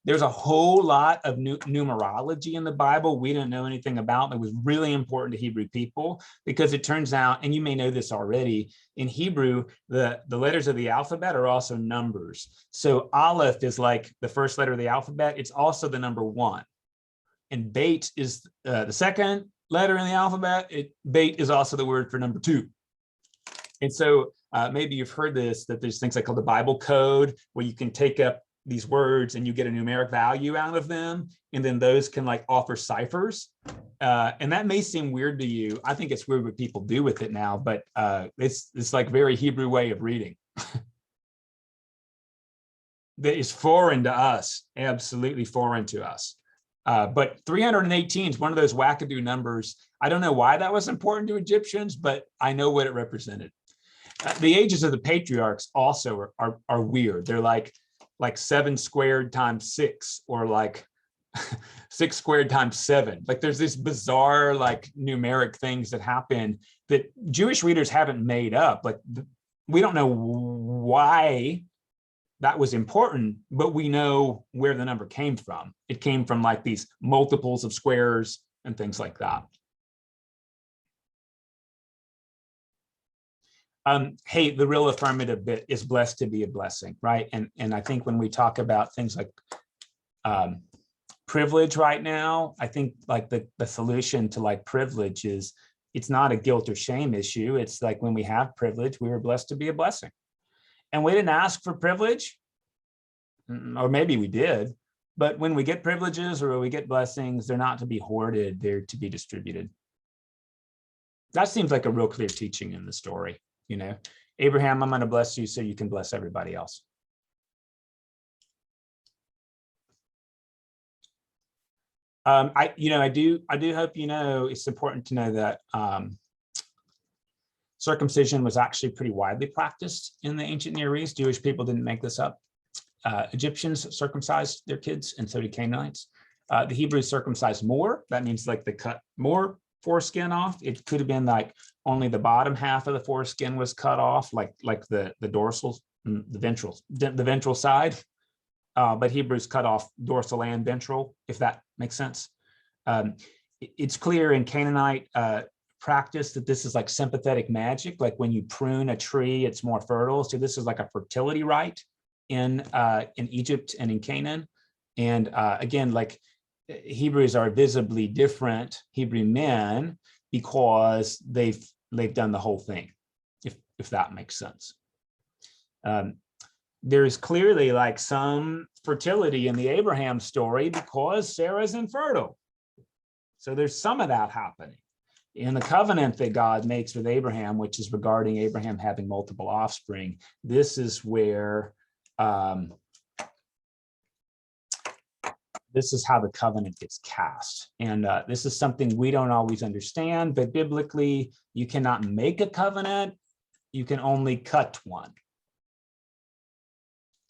There's a whole lot of numerology in the Bible we don't know anything about that was really important to Hebrew people, because it turns out, and you may know this already, in Hebrew, the letters of the alphabet are also numbers. So Aleph is like the first letter of the alphabet. It's also the number 1. And Beit is the second letter in the alphabet. Beit is also the word for number 2. And so maybe you've heard this, that there's things like called the Bible code, where you can take up these words and you get a numeric value out of them, and then those can like offer ciphers. And that may seem weird to you. I think it's weird what people do with it now, but it's like very Hebrew way of reading. That is foreign to us, absolutely foreign to us. But 318 is one of those wackadoo numbers. I don't know why that was important to Egyptians, but I know what it represented. The ages of the patriarchs also are weird. They're like 7 squared times 6, or like 6 squared times 7. Like, there's this bizarre like numeric things that happen that Jewish readers haven't made up. Like, we don't know why that was important, but we know where the number came from. It came from like these multiples of squares and things like that. Hey, the real affirmative bit is blessed to be a blessing, right? And I think when we talk about things like privilege right now, I think like the solution to like privilege is, it's not a guilt or shame issue. It's like, when we have privilege, we were blessed to be a blessing. And we didn't ask for privilege, or maybe we did, but when we get privileges or we get blessings, they're not to be hoarded, they're to be distributed. That seems like a real clear teaching in the story. You know, Abraham, I'm going to bless you so you can bless everybody else. I do hope you know, it's important to know that circumcision was actually pretty widely practiced in the ancient Near East. Jewish people didn't make this up. Egyptians circumcised their kids, and so did Canaanites. The Hebrews circumcised more. That means like they cut more foreskin off. It could have been like only the bottom half of the foreskin was cut off, like the dorsal, the ventral side. But Hebrews cut off dorsal and ventral, if that makes sense. It's clear in Canaanite practice that this is like sympathetic magic. Like when you prune a tree, it's more fertile. So this is like a fertility rite in Egypt and in Canaan. And again, like Hebrews are visibly different Hebrew men because they've done the whole thing, if that makes sense. There's clearly like some fertility in the Abraham story because Sarah's infertile. So there's some of that happening. In the covenant that God makes with Abraham, which is regarding Abraham having multiple offspring, this is where this is how the covenant gets cast. And this is something we don't always understand, but biblically, you cannot make a covenant, you can only cut one.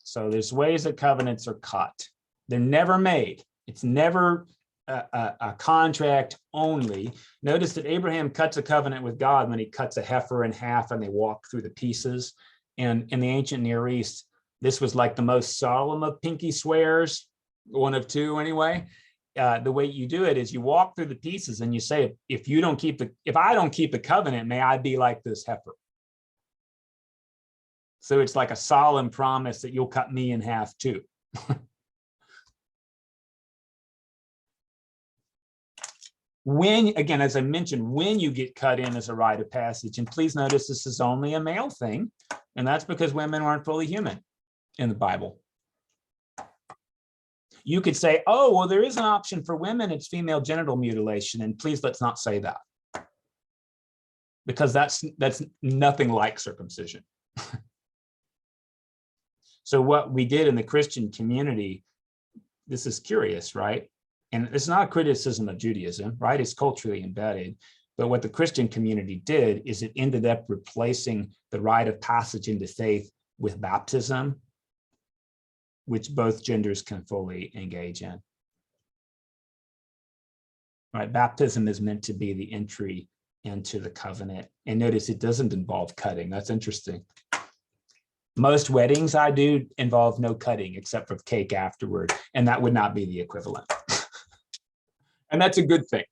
So there's ways that covenants are cut. They're never made. It's never a contract only. Notice that Abraham cuts a covenant with God when he cuts a heifer in half and they walk through the pieces. And in the ancient Near East, this was like the most solemn of pinky swears, one of two anyway. The way you do it is you walk through the pieces and you say, if I don't keep the covenant, may I be like this heifer. So it's like a solemn promise that you'll cut me in half too. When, again, as I mentioned, when you get cut in as a rite of passage, and please notice this is only a male thing, and that's because women aren't fully human in the Bible. You could say, oh, well, there is an option for women, it's female genital mutilation, and please let's not say that. Because that's nothing like circumcision. So what we did in the Christian community, this is curious, right? And it's not a criticism of Judaism, right? It's culturally embedded. But what the Christian community did is it ended up replacing the rite of passage into faith with baptism, which both genders can fully engage in. Right? Baptism is meant to be the entry into the covenant. And notice it doesn't involve cutting. That's interesting. Most weddings I do involve no cutting except for cake afterward, and that would not be the equivalent. And that's a good thing.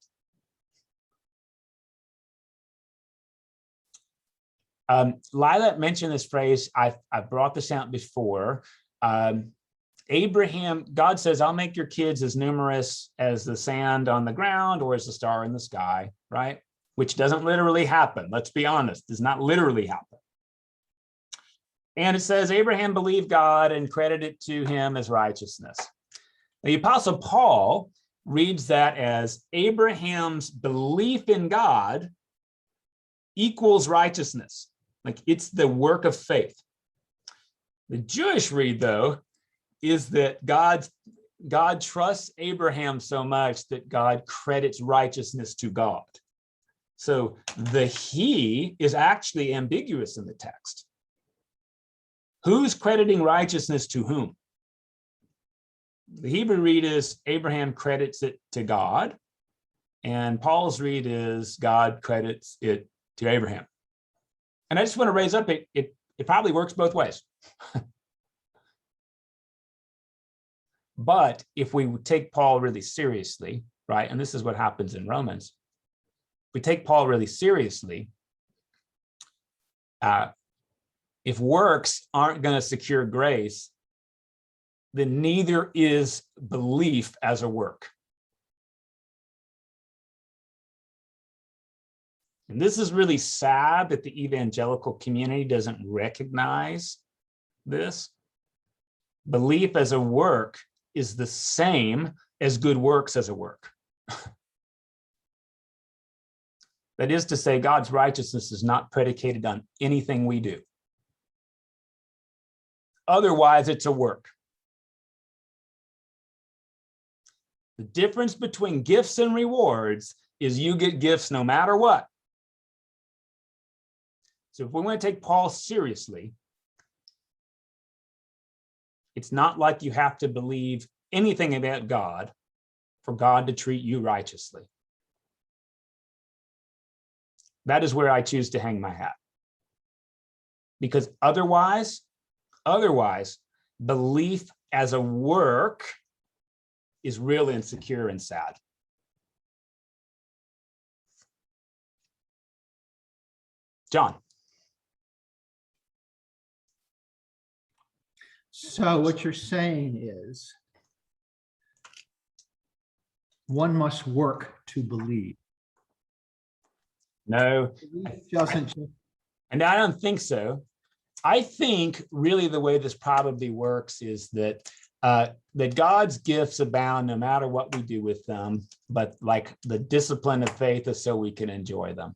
Lila mentioned this phrase. I brought this out before. Abraham, God says, I'll make your kids as numerous as the sand on the ground or as the star in the sky, right? Which doesn't literally happen. Let's be honest, does not literally happen. And it says, Abraham believed God and credited it to him as righteousness. The Apostle Paul reads that as Abraham's belief in God equals righteousness. Like it's the work of faith. The Jewish read, though, is that God trusts Abraham so much that God credits righteousness to God. So the he is actually ambiguous in the text. Who's crediting righteousness to whom? The Hebrew read is Abraham credits it to God, and Paul's read is God credits it to Abraham. And I just want to raise up, it probably works both ways. But if we take Paul really seriously, right, and this is what happens in Romans, if we take Paul really seriously, if works aren't going to secure grace, then neither is belief as a work. And this is really sad that the evangelical community doesn't recognize this. Belief as a work is the same as good works as a work. That is to say, God's righteousness is not predicated on anything we do. Otherwise, it's a work. The difference between gifts and rewards is you get gifts no matter what. So if we want to take Paul seriously, it's not like you have to believe anything about God for God to treat you righteously. That is where I choose to hang my hat. Because otherwise, belief as a work is real insecure and sad. John. So what you're saying is one must work to believe. No, Belief doesn't. and I don't think so. I think really the way this probably works is that that God's gifts abound no matter what we do with them, but like the discipline of faith is so we can enjoy them.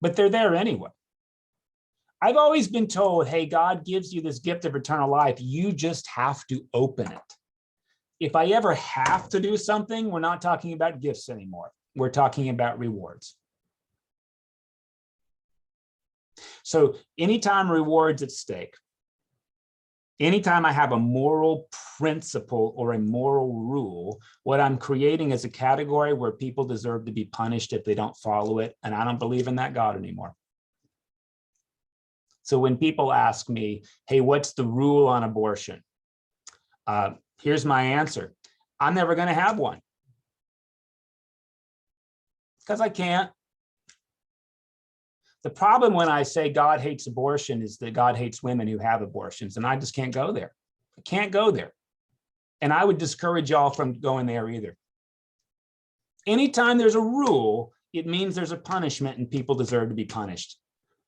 But they're there anyway. I've always been told, hey, God gives you this gift of eternal life. You just have to open it. If I ever have to do something, we're not talking about gifts anymore. We're talking about rewards. So anytime rewards at stake, anytime I have a moral principle or a moral rule, what I'm creating is a category where people deserve to be punished if they don't follow it. And I don't believe in that God anymore. So when people ask me, hey, what's the rule on abortion? Here's my answer. I'm never going to have one. Because I can't. The problem when I say God hates abortion is that God hates women who have abortions, and I just can't go there. I can't go there. And I would discourage y'all from going there either. Anytime there's a rule, it means there's a punishment and people deserve to be punished.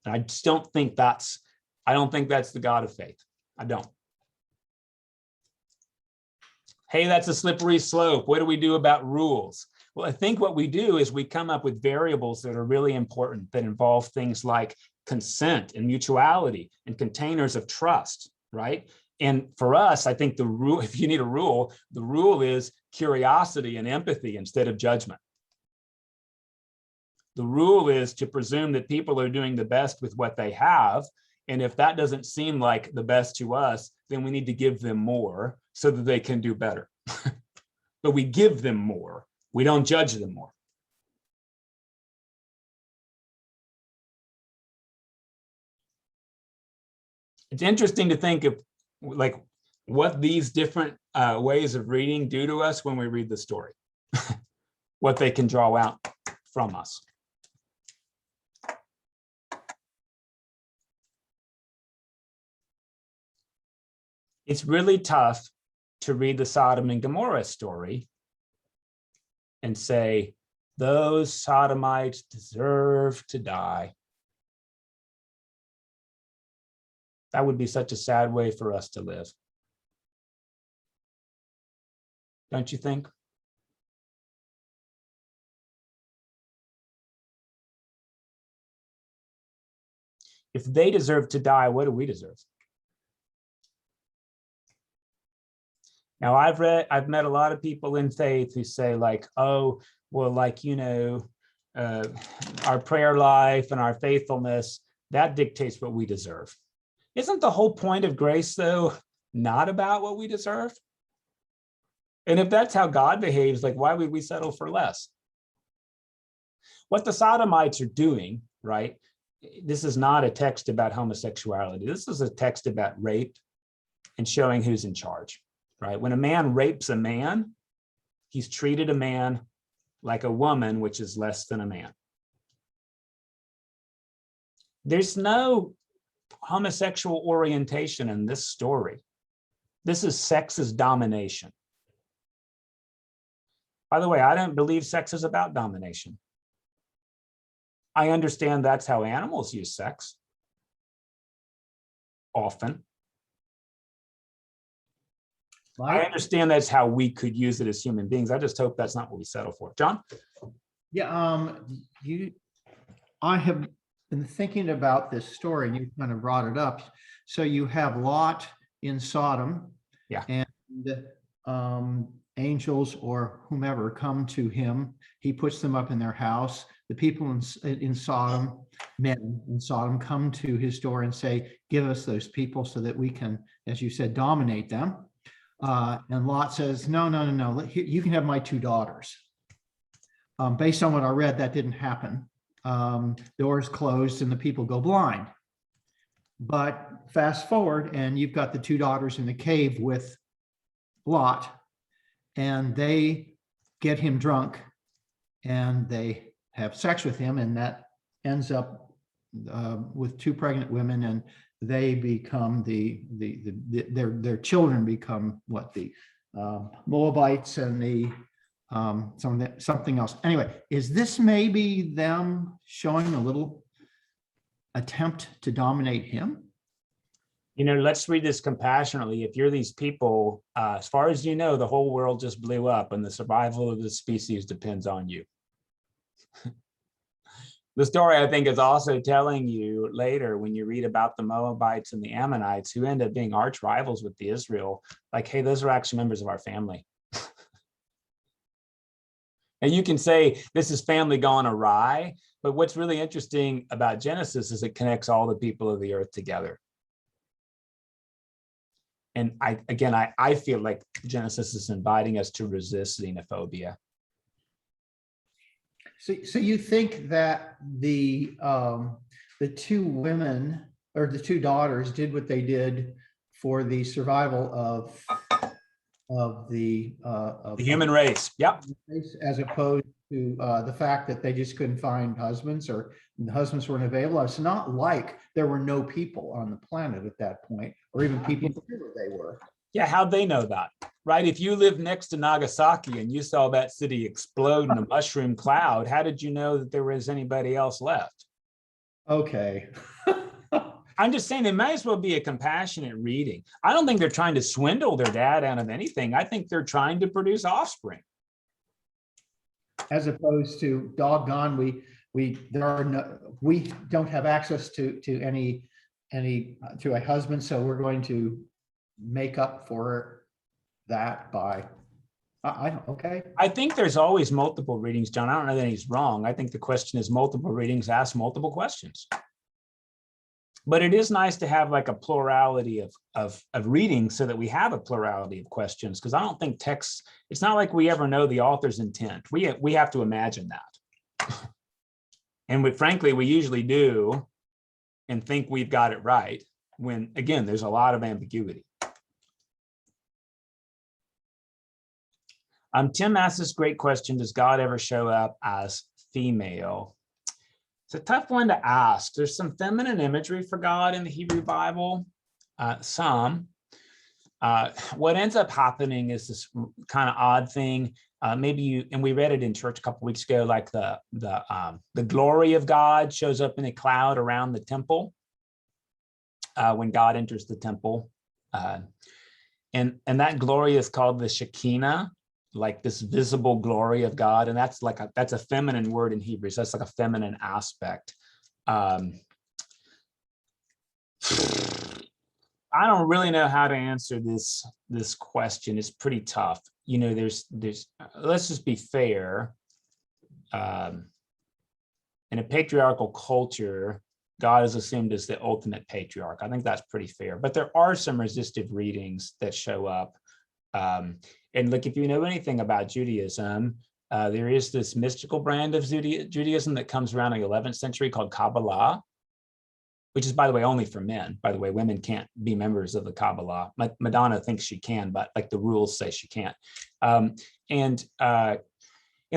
And I just don't think that's the God of faith. I don't. Hey, that's a slippery slope. What do we do about rules? Well, I think what we do is we come up with variables that are really important that involve things like consent and mutuality and containers of trust, right? And for us, I think the rule, if you need a rule, the rule is curiosity and empathy instead of judgment. The rule is to presume that people are doing the best with what they have. And if that doesn't seem like the best to us, then we need to give them more so that they can do better. But we give them more. We don't judge them more. It's interesting to think of like what these different ways of reading do to us when we read the story, what they can draw out from us. It's really tough to read the Sodom and Gomorrah story and say, those Sodomites deserve to die. That would be such a sad way for us to live. Don't you think? If they deserve to die, what do we deserve? Now, I've met a lot of people in faith who say like, oh, well, like, you know, our prayer life and our faithfulness, that dictates what we deserve. Isn't the whole point of grace, though, not about what we deserve? And if that's how God behaves, like, why would we settle for less? What the Sodomites are doing, right? This is not a text about homosexuality. This is a text about rape and showing who's in charge. Right? When a man rapes a man, he's treated a man like a woman, which is less than a man. There's no homosexual orientation in this story. This is sex as domination. By the way, I don't believe sex is about domination. I understand that's how animals use sex. Often. I understand that's how we could use it as human beings. I just hope that's not what we settle for. John? Yeah, I have been thinking about this story, and you kind of brought it up. So you have Lot in Sodom. Yeah. And angels or whomever come to him. He puts them up in their house. The people in Sodom, men in Sodom, come to his door and say, give us those people so that we can, as you said, dominate them. And Lot says, no, you can have my 2 daughters. Based on what I read, that didn't happen. Doors closed and the people go blind. But fast forward, and you've got the 2 daughters in the cave with Lot, and they get him drunk and they have sex with him, and that ends up with 2 pregnant women, and they become their children become what, the Moabites and the something else. Anyway, is this maybe them showing a little attempt to dominate him? Let's read this compassionately. If you're these people, as far as you know, the whole world just blew up and the survival of the species depends on you. The story, I think, is also telling you later when you read about the Moabites and the Ammonites who end up being arch rivals with the Israel, like, hey, those are actually members of our family. And you can say this is family gone awry, but what's really interesting about Genesis is it connects all the people of the earth together. And I feel like Genesis is inviting us to resist xenophobia. So you think that the 2 women or the 2 daughters did what they did for the survival of the human race? Yep. As opposed to the fact that they just couldn't find husbands, or the husbands weren't available. It's not like there were no people on the planet at that point, or even people knew where they were. Yeah, how'd they know that, right? If you lived next to Nagasaki and you saw that city explode in a mushroom cloud, how did you know that there was anybody else left? Okay. I'm just saying, they might as well be a compassionate reading. I don't think they're trying to swindle their dad out of anything. I think they're trying to produce offspring. As opposed to, doggone, we don't have access to a husband, so we're going to make up for that by okay. I think there's always multiple readings, John. I don't know that he's wrong. I think the question is multiple readings ask multiple questions. But it is nice to have like a plurality of readings so that we have a plurality of questions, because I don't think texts, it's not like we ever know the author's intent. We have to imagine that. And frankly, we usually do and think we've got it right when, again, there's a lot of ambiguity. Tim asked this great question: does God ever show up as female? It's a tough one to ask. There's some feminine imagery for God in the Hebrew Bible, some. What ends up happening is this kind of odd thing. And we read it in church a couple weeks ago, like the glory of God shows up in a cloud around the temple when God enters the temple. And that glory is called the Shekinah, like this visible glory of God. And that's a feminine word in Hebrew. So that's like a feminine aspect. I don't really know how to answer this question. It's pretty tough. There's let's just be fair. In a patriarchal culture, God is assumed as the ultimate patriarch. I think that's pretty fair. But there are some resistive readings that show up. And look, if you know anything about Judaism, there is this mystical brand of Judaism that comes around in the 11th century called Kabbalah, which is, by the way, only for men. By the way, women can't be members of the Kabbalah. Madonna thinks she can, but like the rules say she can't. In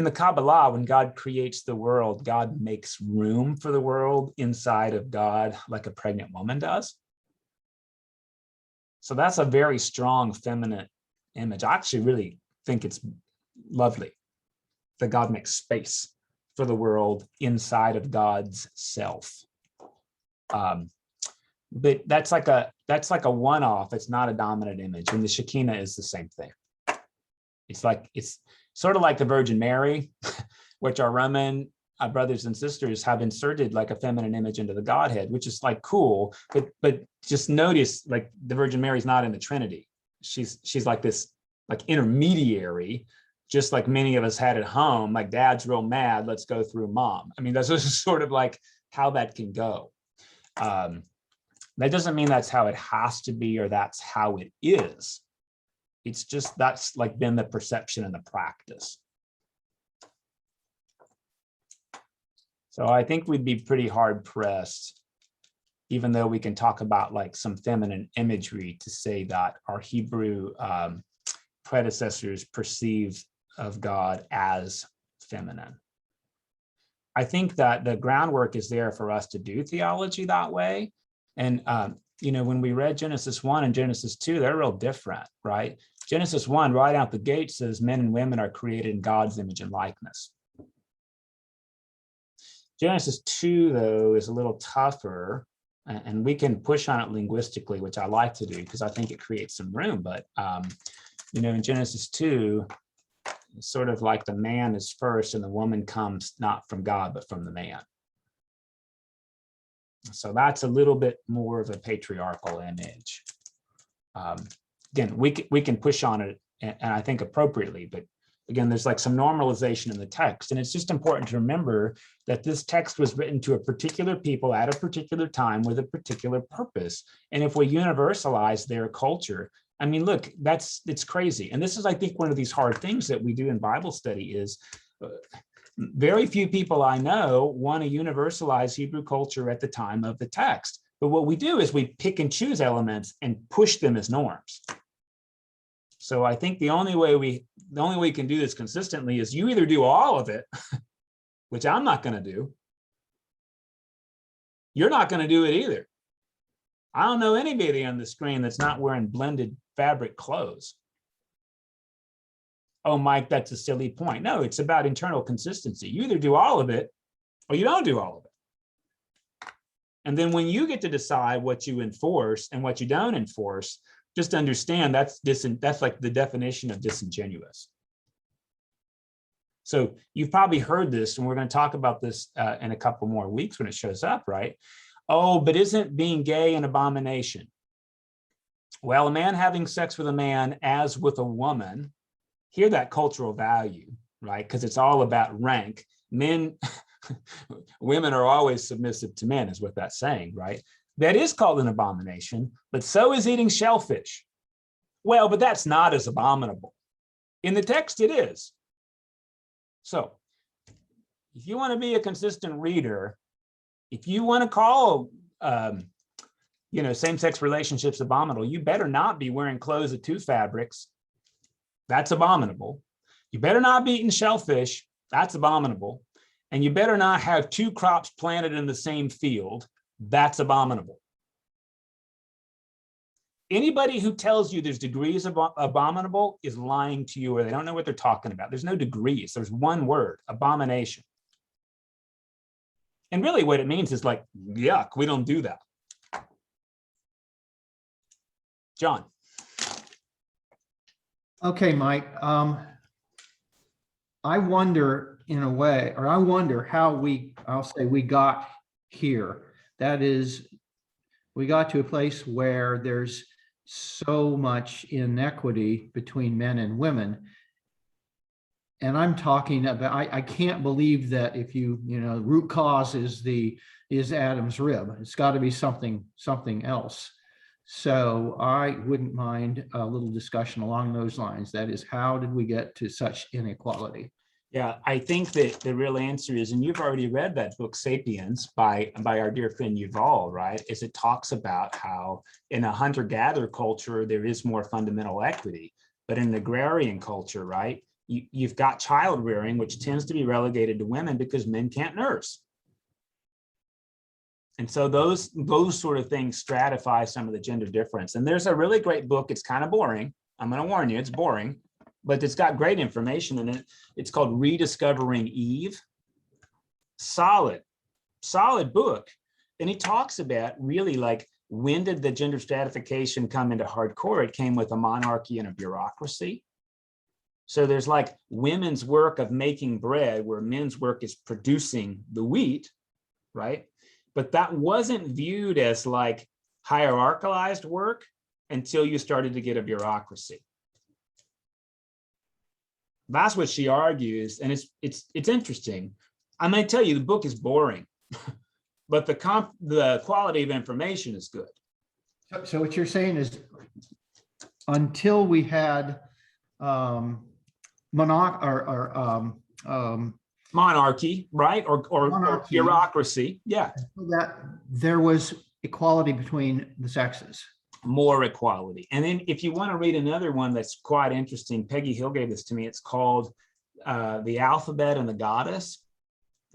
the Kabbalah, when God creates the world, God makes room for the world inside of God, like a pregnant woman does. So that's a very strong feminine image. I actually really think it's lovely that God makes space for the world inside of God's self. But that's like a one-off. It's not a dominant image. And the Shekinah is the same thing. It's sort of like the Virgin Mary, which our Roman brothers and sisters have inserted like a feminine image into the Godhead, which is like cool, but just notice like the Virgin Mary's not in the Trinity. She's like this like intermediary, just like many of us had at home, like dad's real mad, let's go through mom. I mean, that's just sort of like how that can go. That doesn't mean that's how it has to be or that's how it is. It's just that's like been the perception and the practice. So I think we'd be pretty hard pressed, even though we can talk about like some feminine imagery, to say that our Hebrew predecessors perceived of God as feminine. I think that the groundwork is there for us to do theology that way. And, you know, when we read Genesis 1 and Genesis 2, they're real different, right? Genesis 1 right out the gate says men and women are created in God's image and likeness. Genesis 2, though, is a little tougher, and we can push on it linguistically, which I like to do because I think it creates some room. But, you know, in Genesis 2, it's sort of like the man is first and the woman comes not from God, but from the man. So that's a little bit more of a patriarchal image. Again, we can push on it, and I think appropriately, but again, there's like some normalization in the text. And it's just important to remember that this text was written to a particular people at a particular time with a particular purpose. And if we universalize their culture, I mean, look, it's crazy. And this is, I think, one of these hard things that we do in Bible study is very few people I know want to universalize Hebrew culture at the time of the text. But what we do is we pick and choose elements and push them as norms. So I think the only way we can do this consistently is you either do all of it, which I'm not going to do. You're not going to do it either. I don't know anybody on the screen that's not wearing blended fabric clothes. Oh, Mike, that's a silly point. No, it's about internal consistency. You either do all of it or you don't do all of it. And then when you get to decide what you enforce and what you don't enforce, just understand that's like the definition of disingenuous. So you've probably heard this, and we're going to talk about this in a couple more weeks when it shows up, right? Oh, but isn't being gay an abomination? Well, a man having sex with a man as with a woman, hear that cultural value, right? Because it's all about rank. Men, women are always submissive to men, is what that's saying, right? That is called an abomination, but so is eating shellfish. Well, but that's not as abominable. In the text, it is. So if you want to be a consistent reader, if you want to call, you know, same-sex relationships abominable, you better not be wearing clothes of two fabrics. That's abominable. You better not be eating shellfish. That's abominable. And you better not have two crops planted in the same field. That's abominable. Anybody who tells you there's degrees of abominable is lying to you, or they don't know what they're talking about. There's no degrees. There's one word, abomination. And really what it means is like, yuck, we don't do that. John. Okay, Mike. I wonder in a way, or I wonder how I'll say we got here. That is, we got to a place where there's so much inequity between men and women. And I'm talking about, I can't believe that if you know, root cause is Adam's rib. It's got to be something else. So I wouldn't mind a little discussion along those lines. That is, how did we get to such inequality? Yeah, I think that the real answer is, and you've already read that book, Sapiens, by our dear friend Yuval, right? Is it talks about how in a hunter-gatherer culture, there is more fundamental equity, but in an agrarian culture, right, you've got child rearing, which tends to be relegated to women because men can't nurse. And so those sort of things stratify some of the gender difference. And there's a really great book. It's kind of boring. I'm going to warn you, it's boring, but it's got great information in it. It's called Rediscovering Eve. Solid book. And he talks about really like, when did the gender stratification come into hardcore? It came with a monarchy and a bureaucracy. So there's like women's work of making bread where men's work is producing the wheat, right? But that wasn't viewed as like hierarchalized work until you started to get a bureaucracy. That's what she argues, and it's interesting. I'm going to tell you, the book is boring, but the quality of information is good. So what you're saying is, until we had monarchy, right, or monarchy, bureaucracy, yeah, that there was equality between the sexes. More equality. And then if you want to read another one that's quite interesting, Peggy Hill gave this to me. It's called The Alphabet and the Goddess.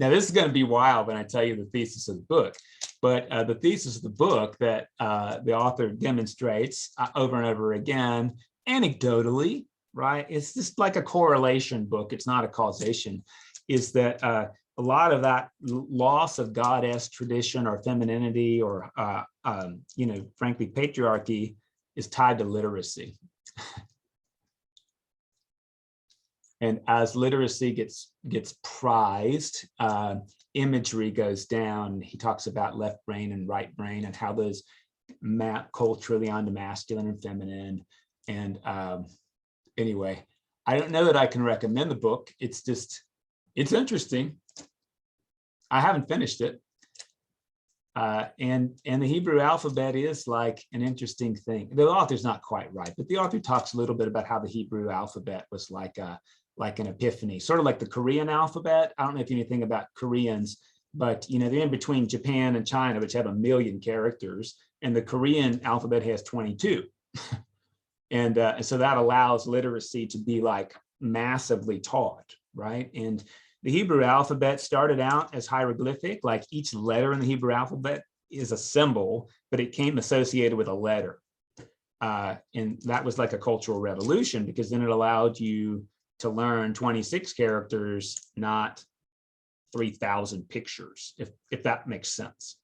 Now, this is going to be wild when I tell you the thesis of the book, but the thesis of the book that the author demonstrates over and over again, anecdotally, right? It's just like a correlation book. It's not a causation, is that a lot of that loss of goddess tradition or femininity or, frankly, patriarchy is tied to literacy. And as literacy gets prized, imagery goes down. He talks about left brain and right brain and how those map culturally onto masculine and feminine. And anyway, I don't know that I can recommend the book. It's interesting. I haven't finished it. And the Hebrew alphabet is like an interesting thing. The author's not quite right, but the author talks a little bit about how the Hebrew alphabet was like an epiphany, sort of like the Korean alphabet. I don't know if you know anything about Koreans, but they're in between Japan and China, which have 1 million characters, and the Korean alphabet has 22. And so that allows literacy to be like massively taught, right? And the Hebrew alphabet started out as hieroglyphic, like each letter in the Hebrew alphabet is a symbol, but it came associated with a letter. And that was like a cultural revolution, because then it allowed you to learn 26 characters, not 3,000 pictures, if that makes sense.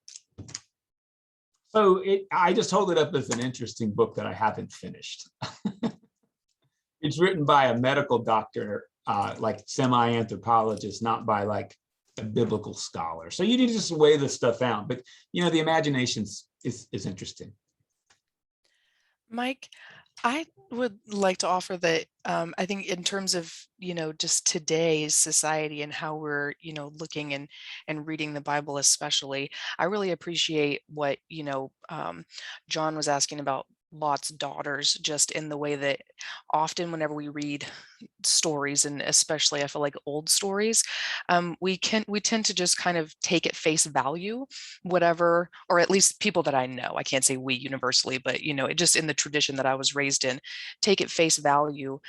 So I just hold it up as an interesting book that I haven't finished. It's written by a medical doctor, like semi-anthropologist, not by like a biblical scholar. So you need to just weigh this stuff out. But the imagination is interesting. Mike, I would like to offer that I think in terms of, just today's society and how we're, looking and reading the Bible especially, I really appreciate what, John was asking about Lot's daughters, just in the way that often whenever we read stories, and especially I feel like old stories, we tend to just kind of take at face value whatever, or at least people that I know, I can't say we universally, but it just in the tradition that I was raised in, take at face value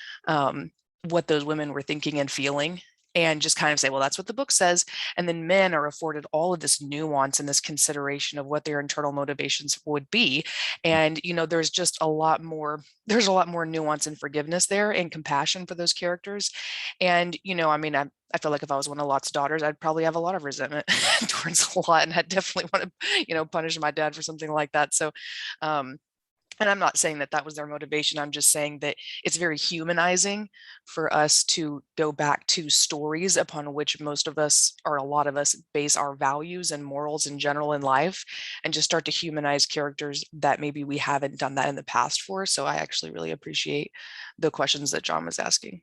what those women were thinking and feeling, and just kind of say, well, that's what the book says. And then men are afforded all of this nuance and this consideration of what their internal motivations would be. And, there's just a lot more nuance and forgiveness there and compassion for those characters. And, I feel like if I was one of Lot's daughters, I'd probably have a lot of resentment towards Lot, and I'd definitely want to, punish my dad for something like that. So, and I'm not saying that that was their motivation. I'm just saying that it's very humanizing for us to go back to stories upon which most of us, or a lot of us, base our values and morals in general in life, and just start to humanize characters that maybe we haven't done that in the past for. So I actually really appreciate the questions that John was asking.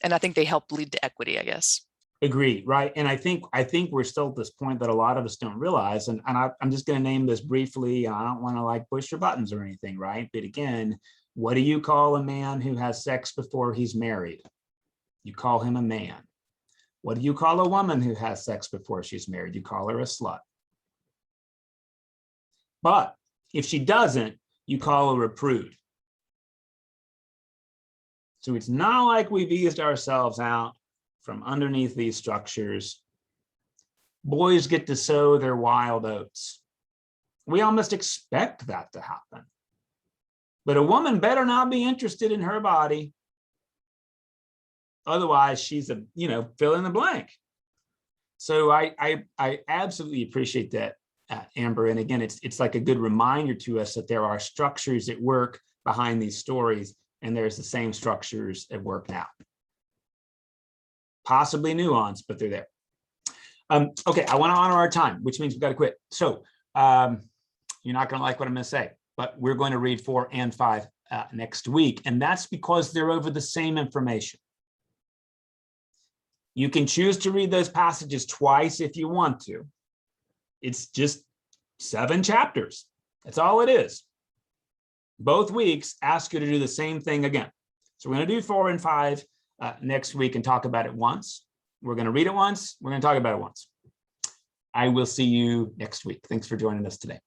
And I think they help lead to equity, I guess. Agree, right? And I think we're still at this point that a lot of us don't realize, and I'm just going to name this briefly. I don't want to like push your buttons or anything, right? But again, what do you call a man who has sex before he's married? You call him a man. What do you call a woman who has sex before she's married? You call her a slut. But if she doesn't, you call her a prude. So it's not like we've eased ourselves out from underneath these structures. Boys get to sow their wild oats. We almost expect that to happen. But a woman better not be interested in her body. Otherwise, she's a, fill in the blank. So I absolutely appreciate that, Amber. And again, it's like a good reminder to us that there are structures at work behind these stories, and there's the same structures at work now. possibly nuanced, but they're there. Okay, I want to honor our time, which means we've got to quit. So you're not going to like what I'm going to say, but we're going to read 4 and 5 next week. And that's because they're over the same information. You can choose to read those passages twice if you want to. It's just 7 chapters. That's all it is. Both weeks ask you to do the same thing again. So we're going to do 4 and 5 next week and talk about it once. We're going to read it once. We're going to talk about it once. I will see you next week. Thanks for joining us today.